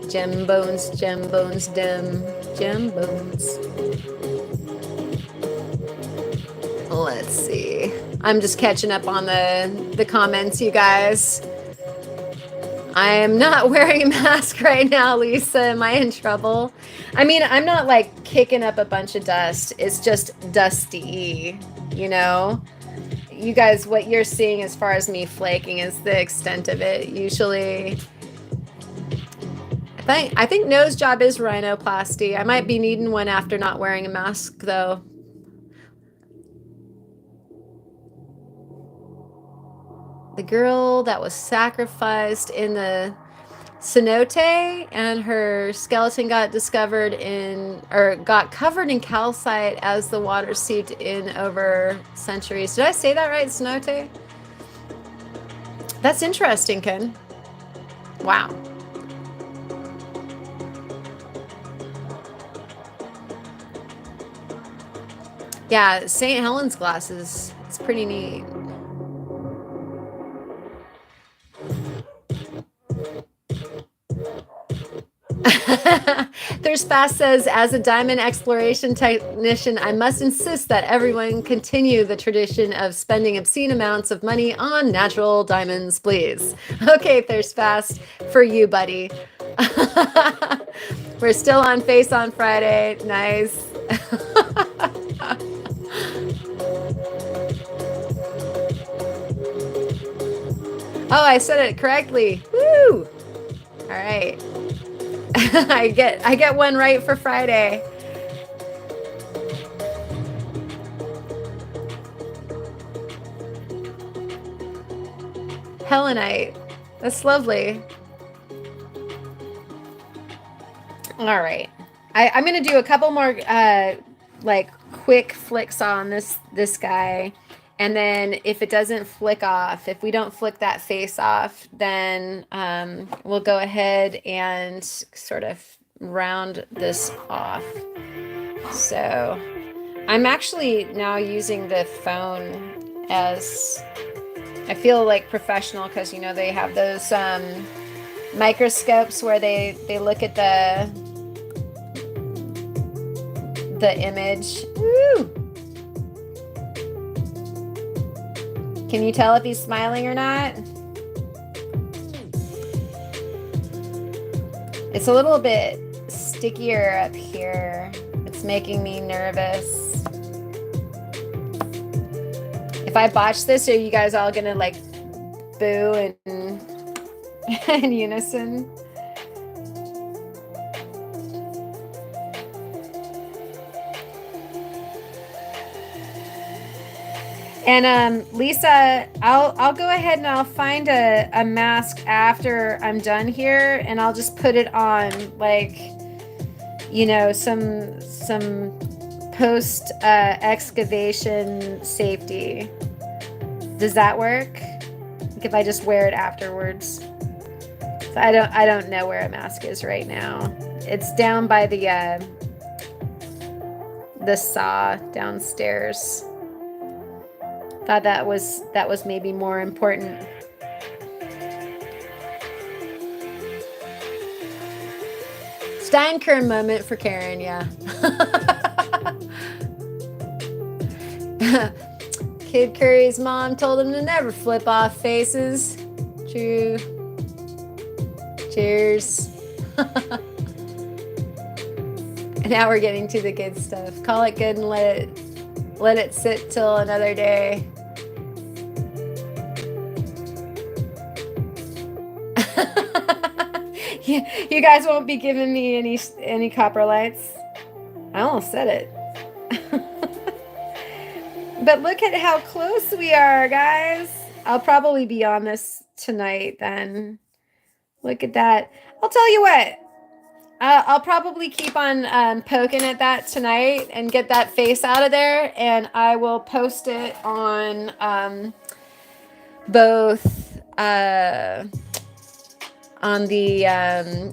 Gem bones, gem bones, gem bones. Let's see. I'm just catching up on the comments, you guys. I am not wearing a mask right now, Lisa. Am I in trouble? I mean, I'm not like kicking up a bunch of dust. It's just dusty, You guys, what you're seeing as far as me flaking is the extent of it. Usually, I think nose job is rhinoplasty. I might be needing one after not wearing a mask, though. The girl that was sacrificed in the cenote, and her skeleton got got covered in calcite as the water seeped in over centuries. Did I say that right, cenote? That's interesting, Ken. Wow. Yeah, St. Helens glasses. It's pretty neat. Thirst Fast says, as a diamond exploration technician, I must insist that everyone continue the tradition of spending obscene amounts of money on natural diamonds, please. Okay, Thirst Fast, for you, buddy. We're still on Face on Friday. Nice. Oh, I said it correctly. Woo! All right. I get one right for Friday. Helenite. That's lovely. All right. I'm going to do a couple more like quick flicks on this guy. And then if it doesn't flick off, if we don't flick that face off, then we'll go ahead and sort of round this off. So I'm actually now using the phone as, I feel like professional, because, they have those microscopes where they look at the image. Woo! Can you tell if he's smiling or not? It's a little bit stickier up here. It's making me nervous. If I botch this, are you guys all gonna like boo and in unison? And Lisa, I'll go ahead and I'll find a mask after I'm done here, and I'll just put it on, like, you know, some post excavation safety. Does that work? Like if I just wear it afterwards? So I don't know where a mask is right now. It's down by the saw downstairs. Thought that was maybe more important. Steinkern moment for Karen, yeah. Kid Curry's mom told him to never flip off faces. True. Cheers. And now we're getting to the good stuff. Call it good and let it sit till another day. You guys won't be giving me any copper lights. I almost said it. But look at how close we are, guys. I'll probably be on this tonight then. Look at that. I'll tell you what. I'll probably keep on poking at that tonight and get that face out of there, and I will post it on both on the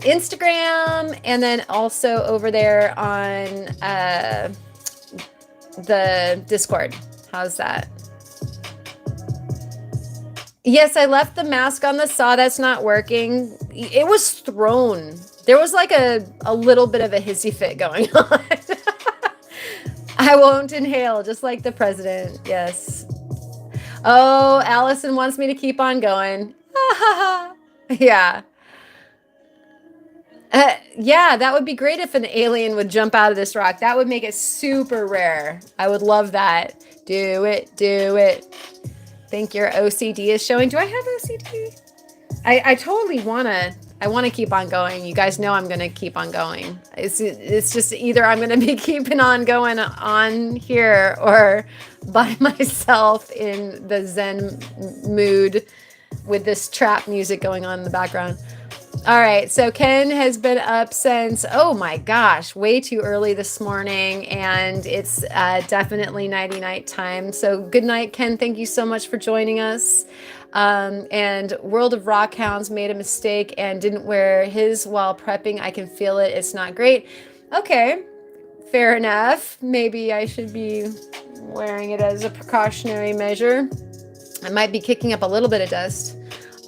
Instagram, and then also over there on the Discord. How's that? Yes, I left the mask on the saw. That's not working. It was thrown. There was like a little bit of a hissy fit going on. I won't inhale, just like the president. Yes. Oh, Allison wants me to keep on going. Yeah. Yeah, that would be great if an alien would jump out of this rock. That would make it super rare. I would love that. Do it. Do it. Think your OCD is showing. Do I have OCD? I totally want to keep on going. You guys know I'm going to keep on going. It's just either I'm going to be keeping on going on here or by myself in the Zen mood with this trap music going on in the background. All right, so Ken has been up since, oh my gosh, way too early this morning, and it's definitely nighty-night time. So good night, Ken. Thank you so much for joining us. And World of Rockhounds made a mistake and didn't wear his while prepping. I can feel it. It's not great. Okay, fair enough. Maybe I should be wearing it as a precautionary measure. I might be kicking up a little bit of dust.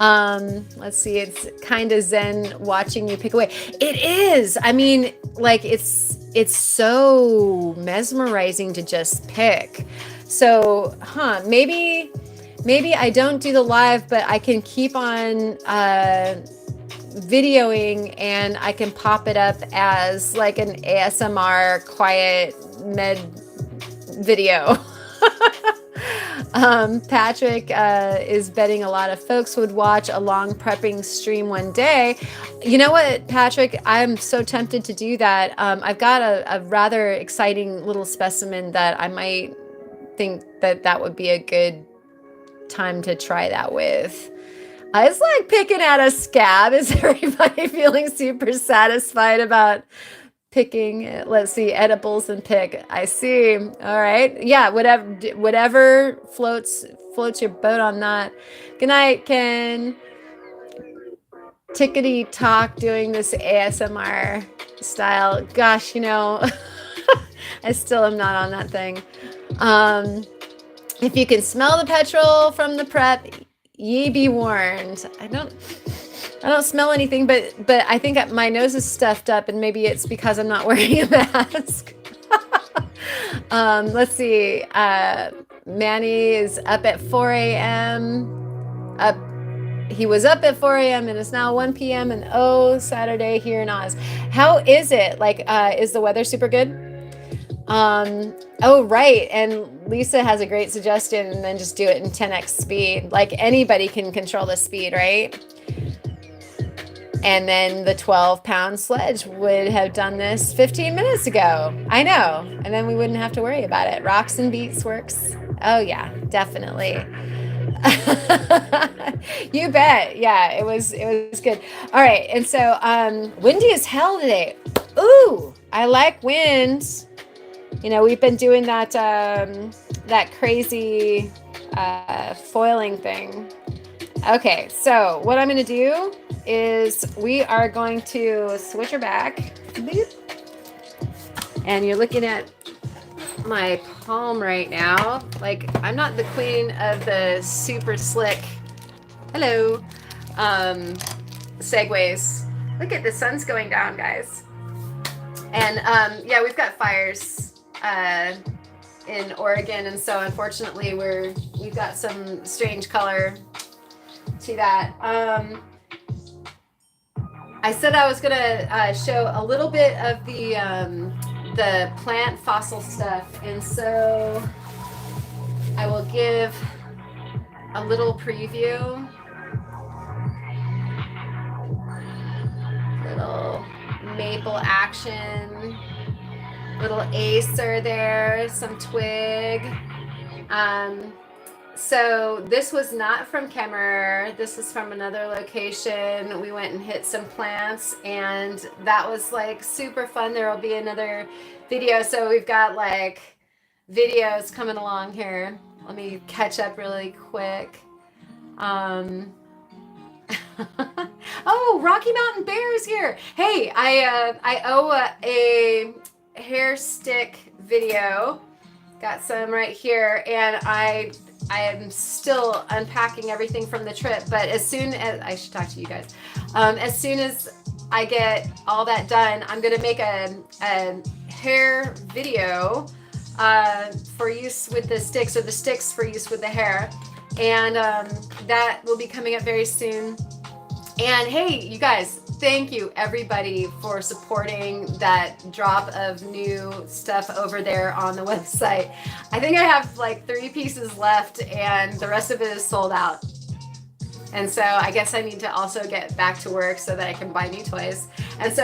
Let's see, it's kind of zen watching you pick away. It is. I mean, like it's so mesmerizing to just pick. So, maybe I don't do the live, but I can keep on videoing, and I can pop it up as like an ASMR quiet med video. Patrick is betting a lot of folks would watch a long prepping stream one day. You know what, Patrick? I'm so tempted to do that. I've got a rather exciting little specimen that I might think that would be a good time to try that with. It's like picking at a scab. Is everybody feeling super satisfied about picking? Let's see, edibles and pick. I see. All right. Yeah, whatever floats your boat on that. Good night, Ken. Tickety talk doing this ASMR style. Gosh, I still am not on that thing. If you can smell the petrol from the prep, ye be warned. I don't smell anything, but I think my nose is stuffed up, and maybe it's because I'm not wearing a mask. Let's see. Manny is up at 4 a.m. He was up at 4 a.m. and it's now 1 p.m. and Saturday here in Oz. How is it? Like, is the weather super good? Oh, right. And Lisa has a great suggestion, and then just do it in 10x speed. Like anybody can control the speed, right? And then the 12-pound sledge would have done this 15 minutes ago. I know. And then we wouldn't have to worry about it. Rocks and beats works. Oh, yeah, definitely. You bet. Yeah, it was good. All right. And so windy as hell today. Ooh, I like wind. You know, we've been doing that crazy foiling thing. Okay, so what I'm going to do is we are going to switch her back. Boop. And you're looking at my palm right now. Like, I'm not the queen of the super slick, hello, segways. Look at the sun's going down, guys. And yeah, we've got fires in Oregon, and so unfortunately we've got some strange color to that. I said I was gonna show a little bit of the plant fossil stuff, and so I will give a little preview. Little maple action, little acer there, some twig. So this was not from Kemmerer. This is from another location. We went and hit some plants, and that was like super fun. There will be another video. So we've got like videos coming along here. Let me catch up really quick. Oh, Rocky Mountain Bear is here. Hey, I owe a hair stick video. Got some right here, and I am still unpacking everything from the trip. But as soon as I should talk to you guys, as soon as I get all that done, I'm gonna make a hair video for use with the sticks, or the sticks for use with the hair, and that will be coming up very soon. And hey, you guys, thank you everybody for supporting that drop of new stuff over there on the website. I think I have like 3 pieces left, and the rest of it is sold out. And so I guess I need to also get back to work so that I can buy new toys. And so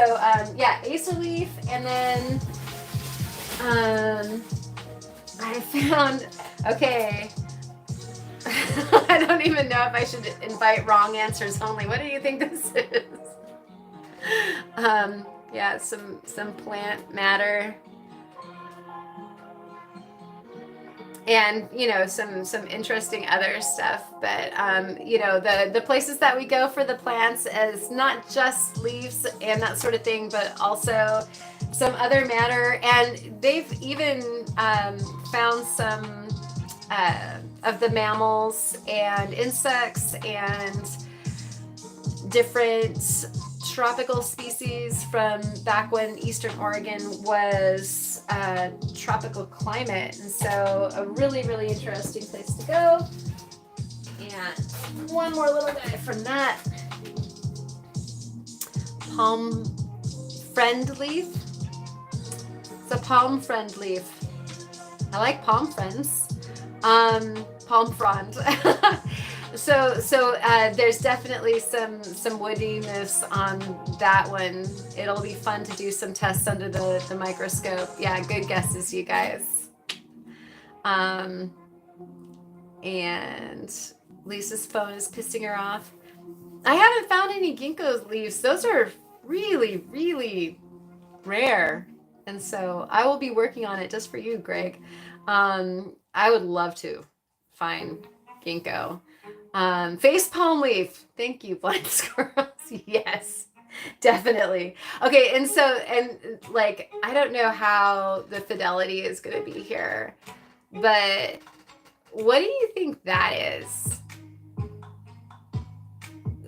yeah, acer leaf, and then I found, okay, I don't even know if I should invite wrong answers only. What do you think this is? Yeah, some plant matter, and you know, some interesting other stuff. But you know, the places that we go for the plants is not just leaves and that sort of thing, but also some other matter. And they've even found some of the mammals and insects and different tropical species from back when Eastern Oregon was a tropical climate. And so a really, really interesting place to go. And one more little guy from that. Palm friend leaf. It's a palm friend leaf. I like palm friends. Palm frond. So there's definitely some woodiness on that one. It'll be fun to do some tests under the microscope. Yeah, good guesses, you guys. And Lisa's phone is pissing her off. I haven't found any ginkgo leaves. Those are really, really rare. And so I will be working on it just for you, Greg. I would love to find ginkgo. Face palm leaf. Thank you, blind squirrels. Yes, definitely. Okay, and like, I don't know how the fidelity is going to be here, but what do you think that is?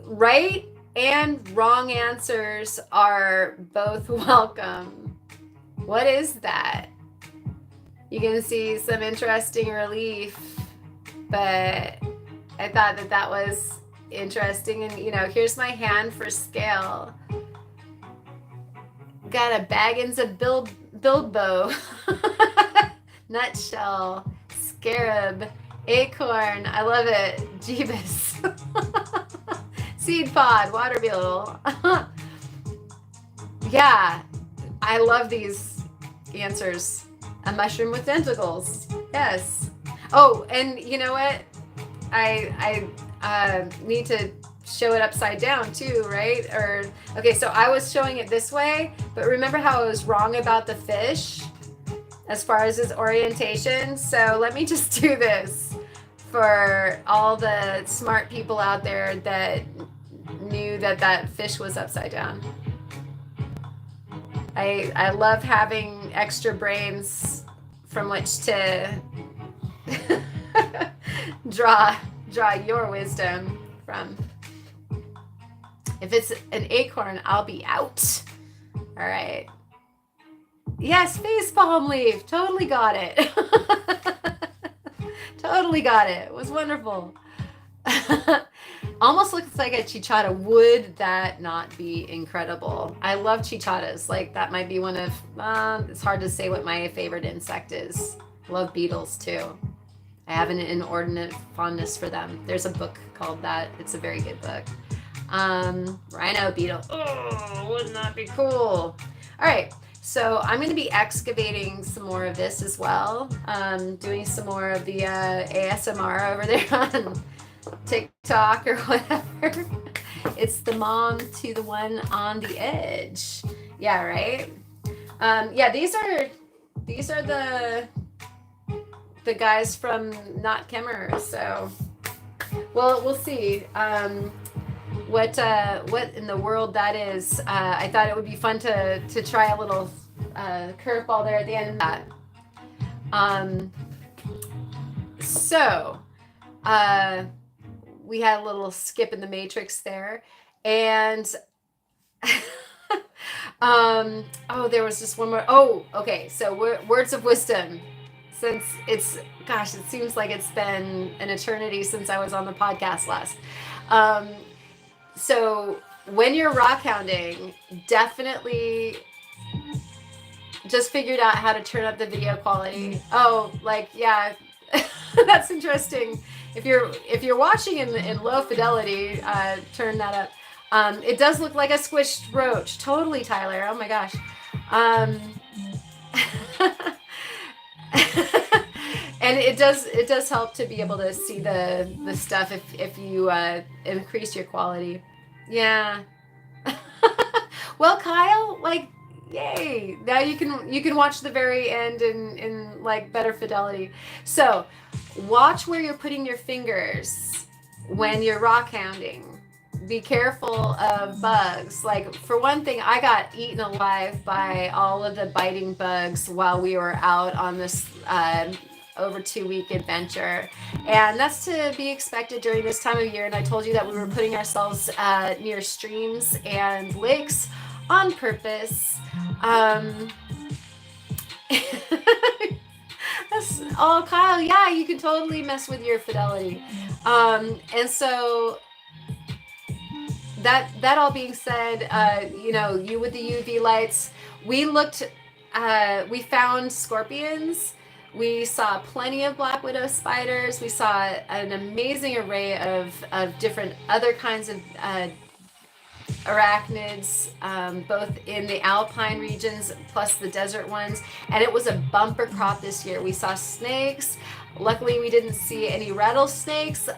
Right and wrong answers are both welcome. What is that? You can see some interesting relief, but I thought that was interesting. And you know, here's my hand for scale. Got a Baggins of bilbo, nutshell, scarab, acorn. I love it. Jeebus. Seed pod, water beetle. Yeah, I love these answers. A mushroom with tentacles. Yes. Oh, and you know what? I need to show it upside down too, right? Or okay, so I was showing it this way, but remember how I was wrong about the fish as far as his orientation? So let me just do this for all the smart people out there that knew that that fish was upside down. I love having extra brains from which to draw your wisdom from. If it's an acorn, I'll be out. All right. Yes, face palm leaf. Totally got it. Totally got it. It was wonderful. Almost looks like a chichata. Would that not be incredible? I love chichatas. Like that might be one of, it's hard to say what my favorite insect is. I love beetles too. I have an inordinate fondness for them. There's a book called that. It's a very good book. Rhino beetle. Oh, wouldn't that be cool? All right. So I'm going to be excavating some more of this as well. Doing some more of the ASMR over there on TikTok or whatever. It's the mom to the one on the edge. Yeah, right? Yeah, these are the guys from not Kemmerer. So, well, we'll see. What in the world that is. I thought it would be fun to try a little curveball there at the end of that. So we had a little skip in the matrix there, and oh, there was just one more. Oh, okay. So words of wisdom. Since it seems like it's been an eternity since I was on the podcast last. So when you're rock hounding, definitely just figured out how to turn up the video quality. Oh, like, yeah, that's interesting. If you're watching in low fidelity, turn that up. It does look like a squished roach. Totally, Tyler. Oh my gosh. And it does help to be able to see the stuff if you increase your quality. Yeah. Well, Kyle, like, yay! Now you can watch the very end in like better fidelity. So watch where you're putting your fingers when you're rock hounding. Be careful of bugs. Like, for one thing, I got eaten alive by all of the biting bugs while we were out on this over 2-week adventure, and that's to be expected during this time of year. And I told you that we were putting ourselves near streams and lakes on purpose. That's oh, Kyle, yeah, you can totally mess with your fidelity. And so that all being said, you with the UV lights, we found scorpions. We saw plenty of black widow spiders. We saw an amazing array of different other kinds of arachnids, both in the alpine regions plus the desert ones. And it was a bumper crop this year. We saw snakes. Luckily, we didn't see any rattlesnakes.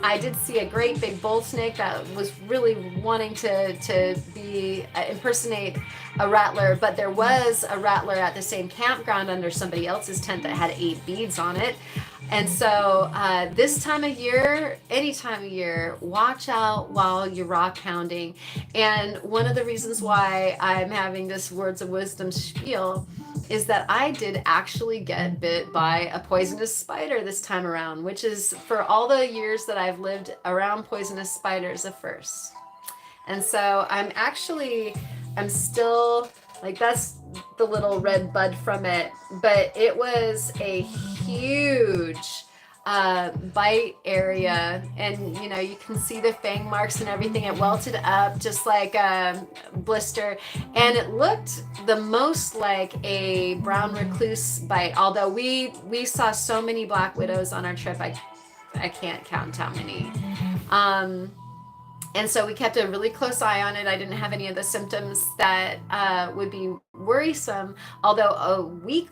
I did see a great big bull snake that was really wanting to impersonate a rattler, but there was a rattler at the same campground under somebody else's tent that had 8 beads on it. And so this time of year, any time of year, watch out while you're rock hounding. And one of the reasons why I'm having this words of wisdom spiel is that I did actually get bit by a poisonous spider this time around, which is, for all the years that I've lived around poisonous spiders, a first. And so I'm still, like, that's the little red bud from it, but it was a huge bite area, and you can see the fang marks and everything. It welted up just like a blister, and it looked the most like a brown recluse bite, although we saw so many black widows on our trip. I can't count how many. And so we kept a really close eye on it. I didn't have any of the symptoms that would be worrisome, although a week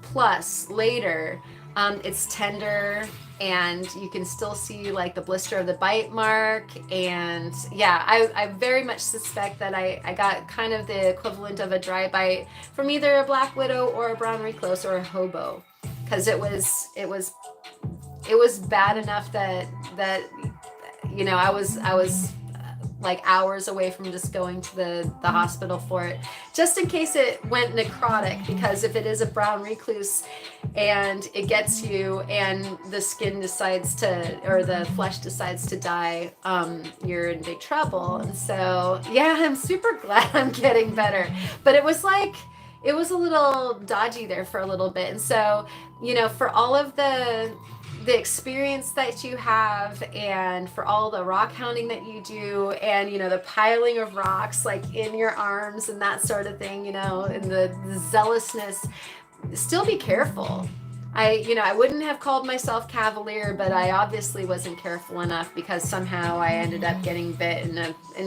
plus later, it's tender, and you can still see like the blister of the bite mark. And yeah, I very much suspect that I got kind of the equivalent of a dry bite from either a black widow or a brown recluse or a hobo, because it was bad enough that I was like hours away from just going to the hospital for it, just in case it went necrotic, because if it is a brown recluse and it gets you and the skin decides to, or the flesh decides to die, you're in big trouble. And so, yeah, I'm super glad I'm getting better. But it was a little dodgy there for a little bit. And so, for all of the experience that you have, and for all the rock hounding that you do, and the piling of rocks like in your arms and that sort of thing, and the zealousness, still be careful. I wouldn't have called myself cavalier, but I obviously wasn't careful enough, because somehow I ended up getting bit in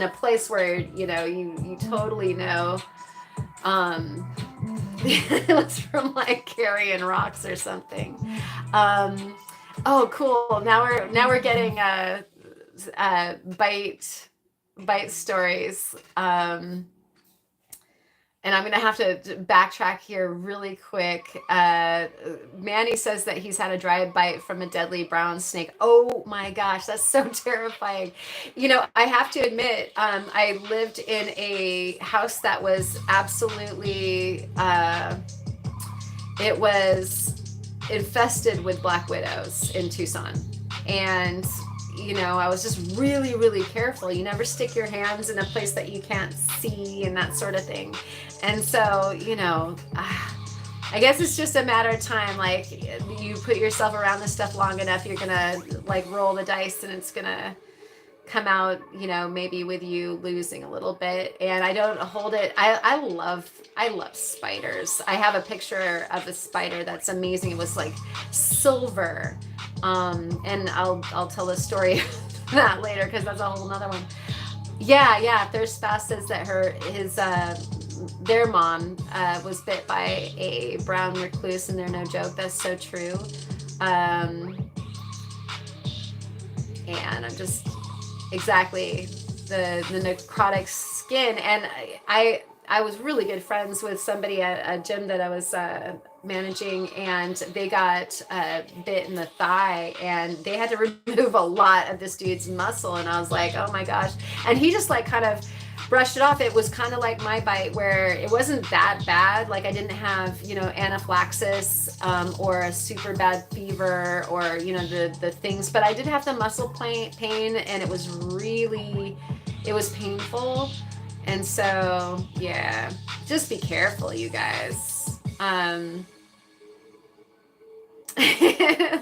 a place where you totally know it was from like carrying rocks or something. Oh, cool. Now we're getting bite stories. And I'm going to have to backtrack here really quick. Manny says that he's had a dry bite from a deadly brown snake. Oh my gosh, that's so terrifying. I have to admit, I lived in a house that was absolutely, it was infested with black widows in Tucson. And I was just really, really careful. You never stick your hands in a place that you can't see and that sort of thing. And so, I guess it's just a matter of time. Like, you put yourself around this stuff long enough, you're gonna like roll the dice, and it's gonna come out, maybe with you losing a little bit. And I don't hold it. I love spiders. I have a picture of a spider that's amazing. It was like silver. And I'll tell a story of that later, because that's a whole nother one. Yeah. Their spouse says that their mom was bit by a brown recluse, and they're no joke. That's so true. And I'm just exactly the necrotic skin. And I was really good friends with somebody at a gym that I was managing, and they got bit in the thigh, and they had to remove a lot of this dude's muscle. And I was like, oh my gosh. And he just like kind of brushed it off. It was kind of like my bite, where it wasn't that bad. Like, I didn't have anaphylaxis or a super bad fever, or the things, but I did have the muscle pain, and it was painful. And so, yeah, just be careful, you guys.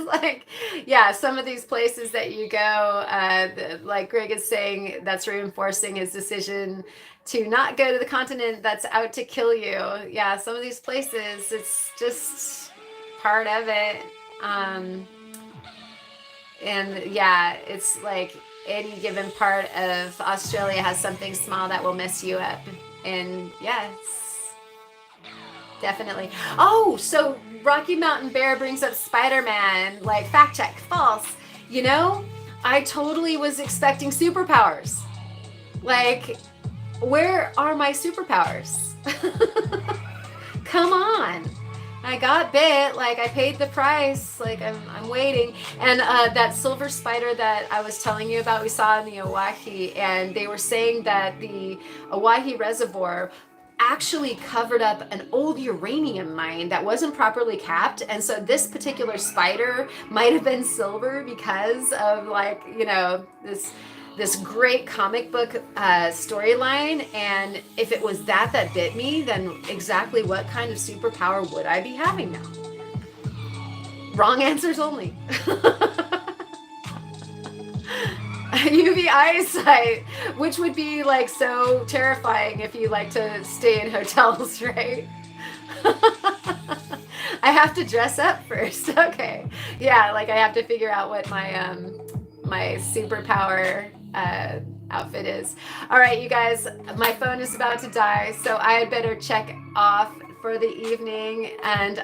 Like, yeah, some of these places that you go, like Greg is saying, that's reinforcing his decision to not go to the continent that's out to kill you. Yeah, some of these places, it's just part of it. And yeah, it's like any given part of Australia has something small that will mess you up. And yes, definitely. Oh, so Rocky Mountain Bear brings up Spider-Man. Like, fact check, false. I totally was expecting superpowers. Like, where are my superpowers? Come on. I got bit, like I paid the price, like I'm waiting. And that silver spider that I was telling you about, we saw in the Oahe, and they were saying that the Oahe Reservoir actually covered up an old uranium mine that wasn't properly capped. And so this particular spider might have been silver because of this great comic book storyline. And if it was that bit me, then exactly what kind of superpower would I be having now? Wrong answers only. UV eyesight, which would be like so terrifying if you like to stay in hotels, right? I have to dress up first. Okay. Yeah, like I have to figure out what my superpower outfit is. All right, you guys, my phone is about to die, so I had better check off for the evening. And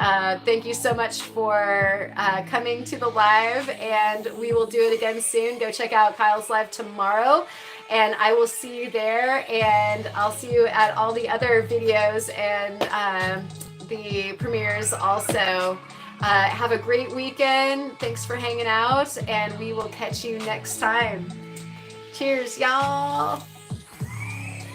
thank you so much for coming to the live, and we will do it again soon. Go check out Kyle's live tomorrow, and I will see you there, and I'll see you at all the other videos and the premieres also. Have a great weekend. Thanks for hanging out, and we will catch you next time. Cheers, y'all.